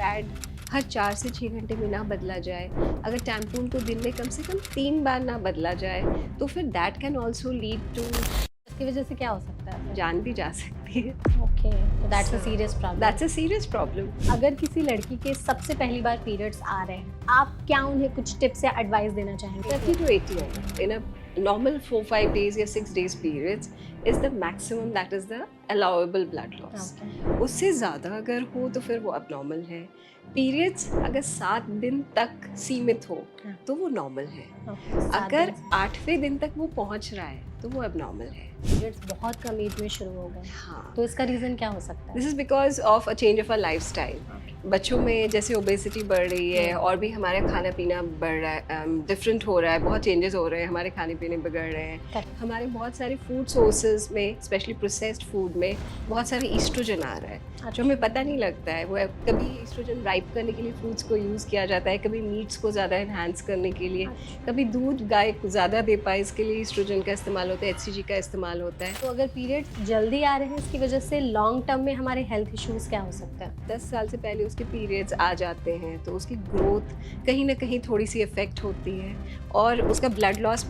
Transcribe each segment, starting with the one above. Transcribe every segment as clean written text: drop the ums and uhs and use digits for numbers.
Pad हर 4 से 6 घंटे में ना बदला जाए, अगर टैम्पून को दिन में कम से कम 3 बार ना बदला जाए, तो फिर that can also lead to इसकी वजह से क्या हो सकता है? जान भी जा सकती है। ओके, तो that's a serious problem. That's a serious problem. अगर किसी लड़की के सबसे पहली बार पीरियड्स आ रहे हैं, आप क्या उन्हें कुछ टिप्स या एडवाइस देना चाहेंगे? 30 to 80 in a normal 4-5 days या 6 days periods is the maximum that is the allowable blood loss. Okay. उससे ज़्यादा अगर हो तो फिर वो abnormal है। पीरियड्स अगर 7 दिन तक सीमित हो हाँ। तो वो नॉर्मल है। Okay, 7 अगर दिन से। 8वें दिन तक वो पहुंच रहा है तो वो abnormal है। पीरियड्स बहुत कम एज में शुरू हो गए, हाँ, तो इसका रीज़न क्या हो सकता है? This is because of a change of a lifestyle. बच्चों में जैसे ओबेसिटी बढ़ रही है और भी हमारा खाना पीना बढ़ रहा है, डिफरेंट हो रहा है, बहुत चेंजेस हो रहे हैं, हमारे खाने पीने बिगड़ रहे हैं। Correct. हमारे बहुत सारे फूड सोर्सेज में, स्पेशली प्रोसेस्ड फूड में बहुत सारे ईस्ट्रोजन आ रहा है जो हमें पता नहीं लगता है। वो कभी ईस्ट्रोजन राइप करने के लिए फ्रूट्स को यूज़ किया जाता है, कभी मीट्स को ज़्यादा इन्हांस करने के लिए, कभी दूध गाय को ज़्यादा दे पाए इसके लिए ईस्ट्रोजन का इस्तेमाल होता है, HCG का इस्तेमाल होता है। तो अगर पीरियड्स जल्दी आ रहे हैं, इसकी वजह से लॉन्ग टर्म में हमारे हेल्थ इश्यूज क्या हो सकते हैं? 10 साल से पहले उसके पीरियड्स आ जाते हैं तो उसकी ग्रोथ कहीं ना कहीं थोड़ी सी इफ़ेक्ट होती है और उसका ब्लड लॉस,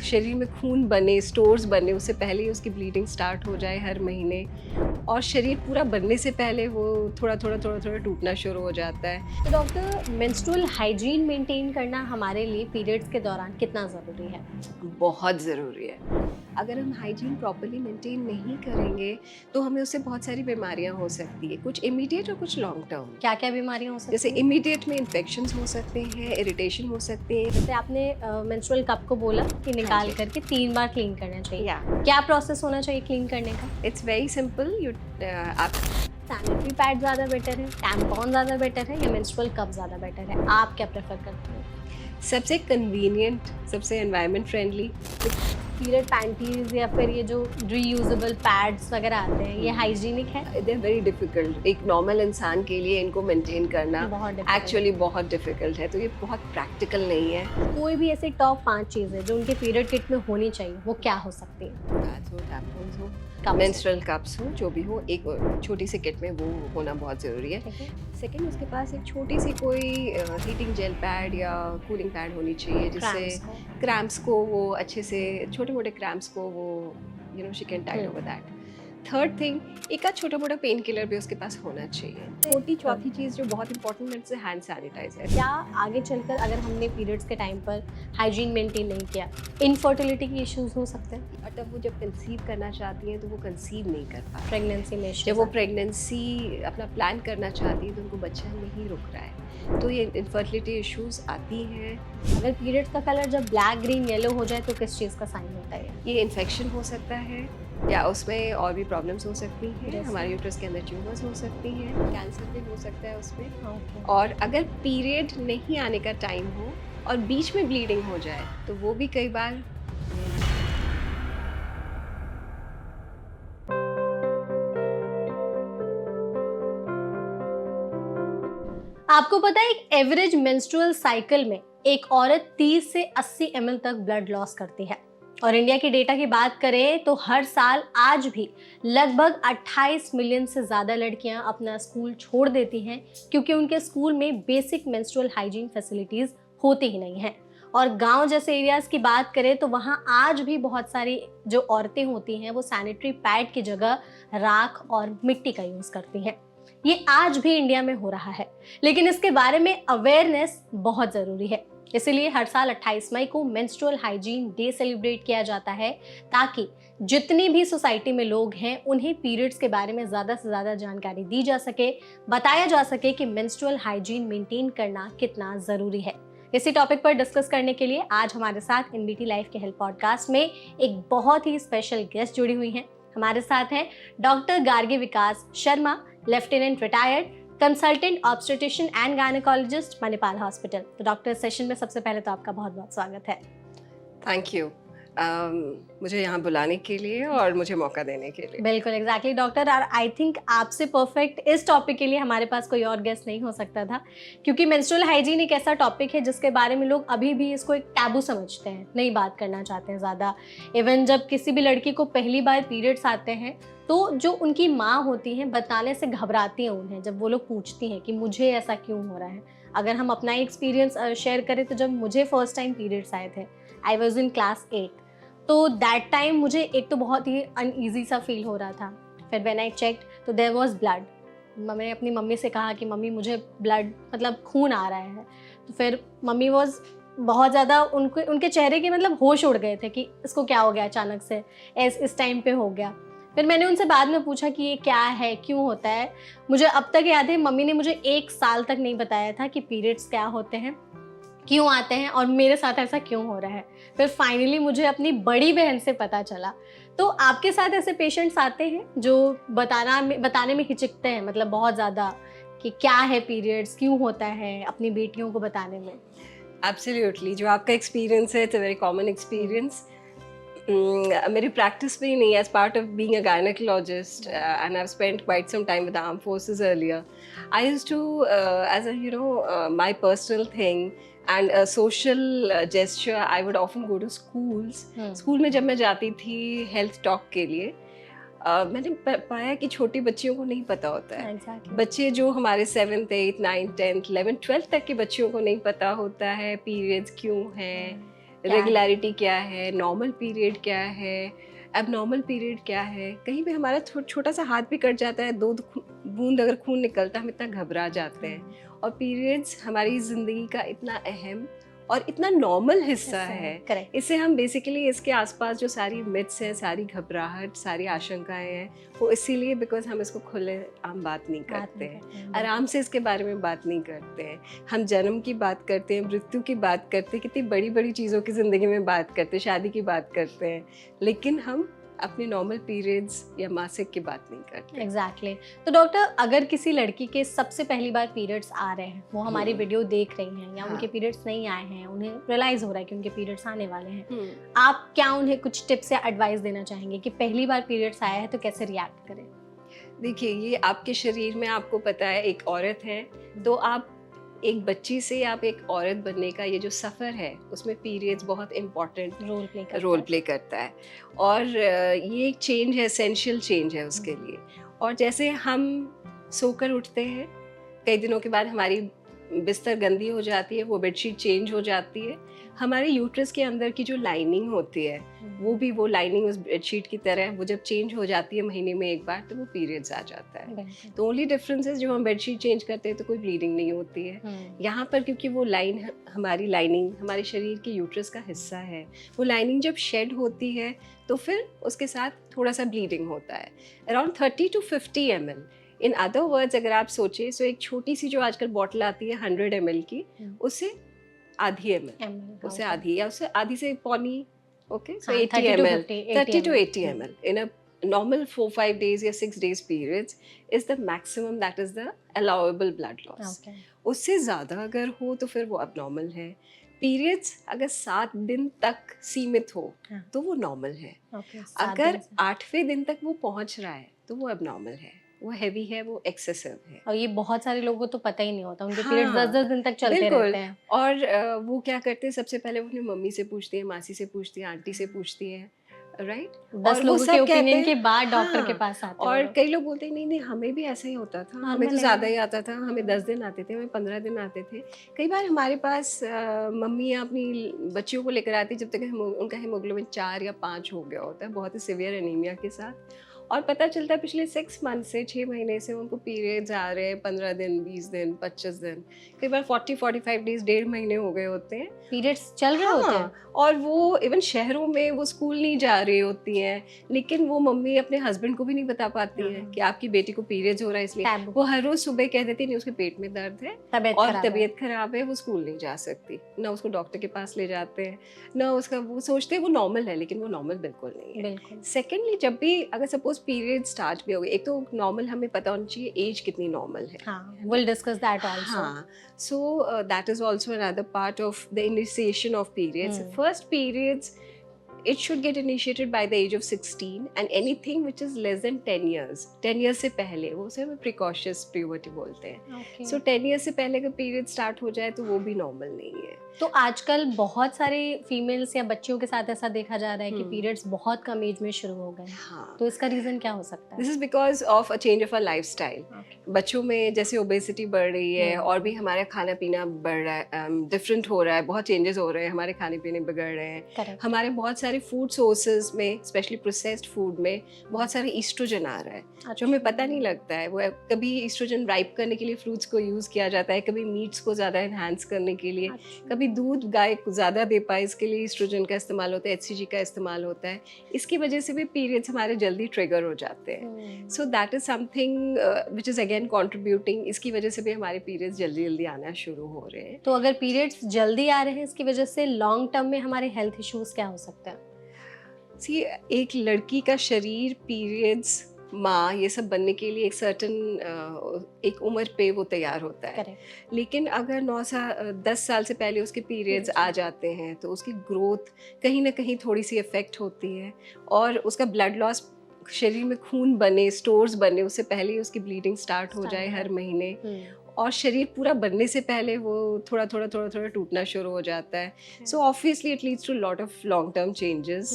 शरीर में खून बने, स्टोर्स बने, उससे पहले ही उसकी ब्लीडिंग स्टार्ट हो जाए हर महीने, और शरीर पूरा बनने से पहले वो थोड़ा थोड़ा टूटना शुरू हो जाता है। तो डॉक्टर, मेंस्ट्रुअल हाइजीन मेंटेन करना हमारे लिए पीरियड्स के दौरान कितना ज़रूरी है? बहुत ज़रूरी है। अगर हम हाइजीन प्रॉपर्ली मेंटेन नहीं करेंगे तो हमें उससे बहुत सारी बीमारियां हो सकती है, कुछ इमीडिएट और कुछ लॉन्ग टर्म। क्या क्या बीमारियां हो सकती जैसे हैं? इमीडिएट में इन्फेक्शंस हो सकते हैं, इरिटेशन हो सकते हैं। जैसे आपने मेंस्ट्रुअल कप को बोला कि निकाल जी। करके 3 बार क्लीन करना चाहिए। या क्या प्रोसेस होना चाहिए क्लीन करने का? It's very simple. आप सैनिटरी पैड ज़्यादा बेटर है, टैम्पॉन ज़्यादा बेटर है या मेंस्ट्रुअल कप ज़्यादा बेटर है? आप क्या प्रेफर करते हैं? सबसे कन्वीनियंट, सबसे एनवायरनमेंट फ्रेंडली। पीरियड पैंटीज या फिर ये जो रीयूजेबल पैड्स वगैरह आते हैं, ये हाइजीनिक है? They are very difficult. एक नॉर्मल इंसान के लिए इनको मेंटेन करना बहुत difficult एक्चुअली बहुत डिफिकल्ट है, तो ये बहुत प्रैक्टिकल नहीं है। कोई भी ऐसे टॉप 5 चीज़ें जो उनके पीरियड किट में होनी चाहिए, वो क्या हो सकती है? पैड्स हो, टैम्पॉन्स हो, Cups. मेंस्ट्रुअल कप्स हो, जो भी हो, एक छोटी सी किट में वो होना बहुत ज़रूरी है। ठीक है। सेकंड, उसके पास एक छोटी सी कोई हीटिंग जेल पैड या कूलिंग पैड होनी चाहिए जिससे Cramps को। क्रैम्प्स को वो अच्छे से, छोटे मोटे क्रैम्प्स को वो she can tide over that. Third thing, एक छोटा मोटा पेन किलर भी उसके पास होना चाहिए। छोटी चौथी चीज़ जो बहुत इंपॉर्टेंट है, जैसे हैंड सैनिटाइजर। क्या आगे चलकर अगर हमने पीरियड्स के टाइम पर हाइजीन मेंटेन नहीं किया, इनफर्टिलिटी के इश्यूज हो सकते हैं? और तब वो जब कंसीव करना चाहती हैं तो वो कंसीव नहीं कर पाती। प्रेगनेंसी में जब वो प्रेगनेंसी अपना प्लान करना चाहती है तो उनको बच्चा नहीं रुक रहा है, तो ये इनफर्टिलिटी इश्यूज आती हैं। अगर पीरियड्स का कलर जब ब्लैक, ग्रीन, येलो हो जाए तो किस चीज़ का साइन होता है? ये इन्फेक्शन हो सकता है या उसमें और भी प्रॉब्लम्स हो सकती हैं। जैसे? हमारे यूट्रस के अंदर ट्यूमर्स हो सकती हैं, कैंसर भी हो सकता है उसमें। ओके। और अगर पीरियड नहीं आने का टाइम हो और बीच में ब्लीडिंग हो जाए तो वो भी कई बार आपको पता है एक एवरेज मेंस्ट्रुअल साइकिल में एक औरत 30 से 80 ml तक ब्लड लॉस करती है, और इंडिया की डेटा की बात करें तो हर साल आज भी लगभग 28 मिलियन से ज़्यादा लड़कियां अपना स्कूल छोड़ देती हैं क्योंकि उनके स्कूल में बेसिक मेंस्ट्रुअल हाइजीन फैसिलिटीज़ होती ही नहीं हैं। और गांव जैसे एरियाज़ की बात करें तो वहाँ आज भी बहुत सारी जो औरतें होती हैं वो सैनिटरी पैड की जगह राख और मिट्टी का यूज़ करती हैं। ये आज भी इंडिया में हो रहा है, लेकिन इसके बारे में अवेयरनेस बहुत ज़रूरी है। इसीलिए हर साल 28 मई को मेंस्ट्रुअल हाइजीन डे सेलिब्रेट किया जाता है, ताकि जितनी भी सोसाइटी में लोग हैं उन्हें पीरियड्स के बारे में ज़्यादा से ज़्यादा जानकारी दी जा सके, बताया जा सके कि मेंस्ट्रुअल हाइजीन मेंटेन करना कितना ज़रूरी है। इसी टॉपिक पर डिस्कस करने के लिए आज हमारे साथ एनबीटी लाइफ के हेल्थ पॉडकास्ट में एक बहुत ही स्पेशल गेस्ट जुड़ी हुई हैं। हमारे साथ हैं doctor Gargi Vikas Sharma, lieutenant retired, consultant obstetrician and gynaecologist, Manipal hospital. तो डॉक्टर, सेशन में सबसे पहले तो आपका बहुत बहुत स्वागत है। Thank you. मुझे यहाँ बुलाने के लिए और मुझे मौका देने के लिए। बिल्कुल एग्जैक्टली डॉक्टर, और आई थिंक आपसे परफेक्ट इस टॉपिक के लिए हमारे पास कोई और गेस्ट नहीं हो सकता था, क्योंकि मेंस्ट्रुअल हाइजीन एक ऐसा टॉपिक है जिसके बारे में लोग अभी भी इसको एक टैबू समझते हैं, नहीं बात करना चाहते हैं ज़्यादा। इवन जब किसी भी लड़की को पहली बार पीरियड्स आते हैं तो जो उनकी माँ होती हैं बताने से घबराती हैं उन्हें, जब वो लोग पूछती हैं कि मुझे ऐसा क्यों हो रहा है। अगर हम अपना एक्सपीरियंस शेयर करें तो जब मुझे फर्स्ट टाइम पीरियड्स आए थे, आई वॉज इन क्लास 8, तो दैट टाइम मुझे एक तो बहुत ही अनईजी सा फील हो रहा था। फिर व्हेन आई चेक्ड तो देयर वाज ब्लड। मैंने अपनी मम्मी से कहा कि मम्मी मुझे ब्लड मतलब खून आ रहा है। तो फिर मम्मी वाज बहुत ज़्यादा, उनके चेहरे के मतलब होश उड़ गए थे कि इसको क्या हो गया अचानक से, इस टाइम पे हो गया। फिर मैंने उनसे बाद में पूछा कि ये क्या है, क्यों होता है। मुझे अब तक याद है मम्मी ने मुझे 1 साल तक नहीं बताया था कि पीरियड्स क्या होते हैं, क्यों आते हैं और मेरे साथ ऐसा क्यों हो रहा है। फिर फाइनली मुझे अपनी बड़ी बहन से पता चला। तो आपके साथ ऐसे पेशेंट्स आते हैं जो बताने में हिचकते हैं, मतलब बहुत ज़्यादा, कि क्या है पीरियड्स, क्यों होता है, अपनी बेटियों को बताने में? एब्सोल्युटली, जो आपका एक्सपीरियंस है it's a very common experience. मेरी प्रैक्टिस भी नहीं, as part of being a gynaecologist and I have spent quite some time with arm forces earlier, I used to as a my personal thing and social gesture, I would often go to schools. School में जब मैं जाती थी health talk के लिए, मैंने पाया कि छोटी बच्चियों को नहीं पता होता है। Exactly. बच्चे जो हमारे 7th 8th 9th 10th 11th 12th तक के बच्चियों को नहीं पता होता है पीरियड्स क्यों हैं, रेगुलरिटी क्या है, नॉर्मल पीरियड क्या है, एबनॉर्मल पीरियड क्या है। कहीं भी हमारा छोटा सा हाथ भी कट जाता है, 2 बूंद अगर खून निकलता है, हम इतना घबरा जाते हैं। और पीरियड्स हमारी ज़िंदगी का इतना अहम और इतना नॉर्मल हिस्सा है। करेक्ट। इससे हम बेसिकली इसके आसपास जो सारी मिथ्स हैं, सारी घबराहट, सारी आशंकाएं हैं, वो इसीलिए बिकॉज हम इसको खुले आम बात नहीं करते हैं, आराम से इसके बारे में बात नहीं करते हैं। हम जन्म की बात करते हैं, मृत्यु की बात करते हैं, कितनी बड़ी बड़ी चीज़ों की ज़िंदगी में बात करते हैं, शादी की बात करते हैं, लेकिन हम अपने नॉर्मल पीरियड्स या मासिक की बात नहीं करते। एग्जैक्टली। तो डॉक्टर, अगर किसी लड़की के सबसे पहली बार पीरियड्स आ रहे हैं, वो हमारी वीडियो देख रही हैं, या उनके पीरियड्स नहीं आए हैं, उन्हें रियलाइज हो रहा है कि उनके पीरियड्स आने वाले हैं, आप क्या उन्हें कुछ टिप्स या एडवाइस देना चाहेंगे कि पहली बार पीरियड्स आया है तो कैसे रिएक्ट करें? देखिए, ये आपके शरीर में, आपको पता है, एक औरत है, तो आप एक बच्ची से आप एक औरत बनने का ये जो सफ़र है, उसमें पीरियड्स बहुत इम्पॉर्टेंट रोल प्ले करता है। और ये एक चेंज है, एसेंशियल चेंज है उसके लिए। और जैसे हम सोकर उठते हैं, कई दिनों के बाद हमारी बिस्तर गंदी हो जाती है, वो बेडशीट चेंज हो जाती है, हमारे यूट्रस के अंदर की जो लाइनिंग होती है, वो लाइनिंग उस बेडशीट की तरह, वो जब चेंज हो जाती है महीने में एक बार, तो वो पीरियड्स आ जाता है। तो ओनली डिफरेंस है, जो हम बेडशीट चेंज करते हैं तो कोई ब्लीडिंग नहीं होती है। यहाँ पर क्योंकि वो हमारी लाइनिंग हमारे शरीर के यूट्रस का हिस्सा है, वो लाइनिंग जब शेड होती है तो फिर उसके साथ थोड़ा सा ब्लीडिंग होता है, around 30 to 50 ml। In other words अगर आप सोचें, सो एक छोटी सी जो आजकल बॉटल आती है 100 ml की, उससे आधी ml, उससे आधी या उससे आधी से पौनी, okay, so 80 ml, 30 to 80 ml in a normal 4-5 days या 6 days periods is the maximum, that is the allowable blood loss. उससे ज़्यादा अगर हो तो फिर वो abnormal है। पीरियड्स अगर 7 दिन तक सीमित हो तो वो नॉर्मल है। अगर 8वें दिन तक वो पहुंच रहा है तो वो abnormal है, वो हैवी है, वो एक्सेसिव है। और ये बहुत सारे लोगों को तो पता ही नहीं होता, उनके पीरियड्स 10-10 दिन तक चलते रहते हैं। और वो क्या करते हैं, सबसे पहले वो अपनी मम्मी से पूछती है, मासी से पूछती है, आंटी से पूछती है, राइट? 10 लोगों के ओपिनियन के बाद डॉक्टर के पास आते हैं। और कई लोग बोलते हैं नहीं नहीं, हमें भी ऐसा ही होता था, हमें तो ज़्यादा ही आता था, हमें 10 दिन आते थे, हमें 15 दिन आते थे। कई बार हमारे पास मम्मियाँ अपनी बच्चियों को लेकर आती जब तक उनका हीमोग्लोबिन 4 या 5 हो गया होता है, बहुत ही सीवियर एनीमिया के साथ, और पता चलता है पिछले 6 मंथ से, 6 महीने से उनको पीरियड्स आ रहे हैं, 15 दिन, 20 दिन, 25 दिन, कई बार 40-45 डेज, 1.5 महीने हो गए होते हैं, पीरियड्स चल रहे होते हैं। और वो इवन शहरों में वो स्कूल नहीं जा रही होती हैं, लेकिन वो मम्मी अपने हस्बैंड को भी नहीं बता पाती है कि आपकी बेटी को पीरियड्स हो रहा है, इसलिए वो हर रोज सुबह कह देती नहीं उसके पेट में दर्द है और तबीयत खराब है, वो स्कूल नहीं जा सकती, ना उसको डॉक्टर के पास ले जाते हैं, ना उसका, वो सोचते हैं वो नॉर्मल है, लेकिन वो नॉर्मल बिल्कुल नहीं है। सेकेंडली, जब भी अगर सपोज पीरियड स्टार्ट भी हो गए, एक तो नॉर्मल हमें पता होना चाहिए एज कितनी नॉर्मल है। we'll discuss that also. So that is also another part of the initiation of periods. First periods it should get initiated by the age of 16 and anything which is less than 10 years से पहले वो उसे हमें precocious puberty बोलते हैं. Okay. So 10 years से पहले अगर पीरियड स्टार्ट हो जाए तो वो भी नॉर्मल नहीं है. तो आजकल बहुत सारे फीमेल्स या बच्चियों के साथ ऐसा देखा जा रहा है कि पीरियड्स बहुत कम एज में शुरू हो गए. हाँ. तो इसका रीजन क्या हो सकता है? This is because of a change of a lifestyle. बच्चों में जैसे ओबेसिटी बढ़ रही है और भी हमारा खाना पीना बढ़ रहा है, डिफरेंट हो रहा है, बहुत चेंजेस हो रहे हैं, हमारे खाने पीने बिगड़ रहे हैं. Correct. हमारे बहुत सारे फूड सोर्सेज में स्पेशली प्रोसेस्ड फूड में बहुत सारे ईस्ट्रोजन आ रहा है जो हमें पता नहीं लगता है. वो कभी ईस्ट्रोजन राइप करने के लिए फ्रूट्स को यूज़ किया जाता है, कभी मीट्स को ज़्यादा एनहांस करने के लिए, कभी दूध गाय ज़्यादा दे पाए इसके लिए ईस्ट्रोजन का इस्तेमाल होता है, HCG का इस्तेमाल होता है. इसकी वजह से भी पीरियड्स हमारे जल्दी ट्रिगर हो जाते हैं. सो that is something which is again contributing. इसकी वजह से भी हमारे पीरियड्स जल्दी जल्दी आना शुरू हो रहे हैं. तो अगर पीरियड्स जल्दी आ रहे हैं इसकी वजह से लॉन्ग टर्म में हमारे हेल्थ इश्यूज क्या हो सकते हैं? सी एक लड़की का शरीर पीरियड्स माँ ये सब बनने के लिए एक सर्टन एक उम्र पे वो तैयार होता है. Correct. लेकिन अगर 10 साल से पहले उसके पीरियड्स आ जाते हैं तो उसकी ग्रोथ कहीं ना कहीं थोड़ी सी इफेक्ट होती है और उसका ब्लड लॉस, शरीर में खून बने, स्टोर्स बने उससे पहले ही उसकी ब्लीडिंग स्टार्ट हो जाए हर महीने, और शरीर पूरा बनने से पहले वो थोड़ा थोड़ा टूटना शुरू हो जाता है. So obviously it leads to lot of long term changes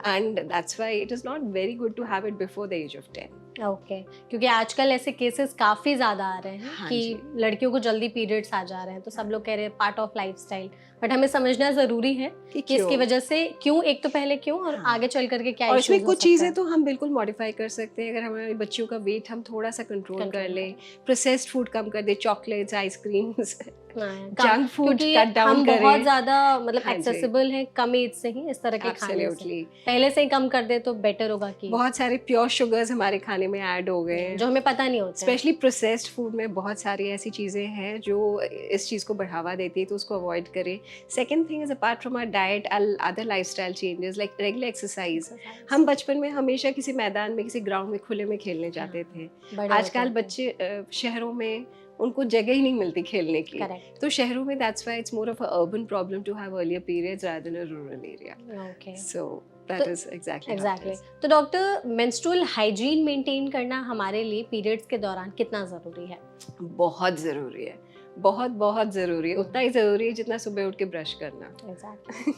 and that's why it is not very good to have it before the age of 10. Okay. क्योंकि आजकल ऐसे केसेस काफी ज्यादा आ रहे हैं हाँ कि जी. लड़कियों को जल्दी पीरियड्स आ जा रहे हैं, तो सब लोग कह रहे हैं पार्ट ऑफ लाइफस्टाइल, बट हमें समझना जरूरी है कि इसकी वजह से क्यों, एक तो पहले क्यों और हाँ. आगे चल करके क्या और इश्यूज इसमें कुछ चीज़ें तो हम बिल्कुल मॉडिफाई कर सकते हैं. अगर हमारे बच्चों का वेट हम थोड़ा सा कंट्रोल कर लें, प्रोसेस्ड फूड कम कर दें, chocolates, ice creams, junk food cut down हम करें. बहुत ज्यादा मतलब हाँ जी. एक्सेसिबल है कम एज से ही इस तरह के खाने से. Absolutely. पहले से ही कम कर दे तो बेटर होगा. कि बहुत सारे प्योर शुगर्स हमारे खाने में ऐड हो गए हैं जो हमें पता नहीं होता. स्पेशली प्रोसेस्ड फूड में बहुत सारी ऐसी चीज़ें हैं जो इस चीज़ को बढ़ावा देती है, तो उसको अवॉइड करें. Second thing is apart from our diet other lifestyle changes like regular exercise. हम बचपन में हमेशा किसी मैदान में, किसी ग्राउंड में खुले में खेलने जाते थे. आजकल बच्चे शहरों में उनको जगह ही नहीं मिलती खेलने की. Correct. तो शहरों में that's why it's more of a urban problem to have earlier periods rather than a rural area. Okay. So that is exactly. तो डॉक्टर, मेंस्ट्रुअल हाइजीन मेंटेन करना हमारे लिए पीरियड्स के दौरान कितना जरूरी है? बहुत ज़रूरी है, बहुत ज़रूरी है. उतना ही ज़रूरी है जितना सुबह उठ के ब्रश करना. Exactly.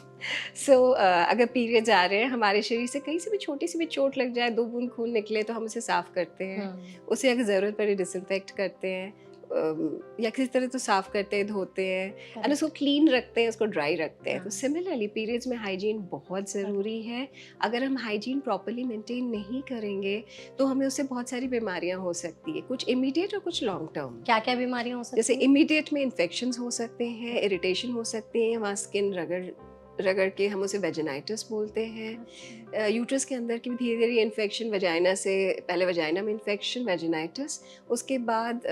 सो अगर पीरियड्स आ रहे हैं, हमारे शरीर से कहीं से भी छोटी सी भी चोट लग जाए, 2 बूंद खून निकले, तो हम उसे साफ़ करते हैं. उसे अगर ज़रूरत पड़े डिसइंफेक्ट करते हैं या किसी तरह तो साफ़ करते हैं, धोते हैं और उसको क्लीन रखते हैं, उसको ड्राई रखते हैं. तो सिमिलरली पीरियड्स में हाइजीन बहुत ज़रूरी है. अगर हम हाइजीन प्रॉपर्ली मेंटेन नहीं करेंगे तो हमें उससे बहुत सारी बीमारियां हो सकती है, कुछ इमीडिएट और कुछ लॉन्ग टर्म. क्या क्या बीमारियां हो सकती जैसे इमीडिएट में इन्फेक्शंस हो सकते हैं, इरिटेशन हो सकते हैं, वहाँ स्किन रगड़ के हम उसे वेजिनाइटिस बोलते हैं. यूट्रस के अंदर की भी धीरे धीरे इन्फेक्शन, वजाइना से पहले वजाइना में इन्फेक्शन, वेजिनाइटिस, उसके बाद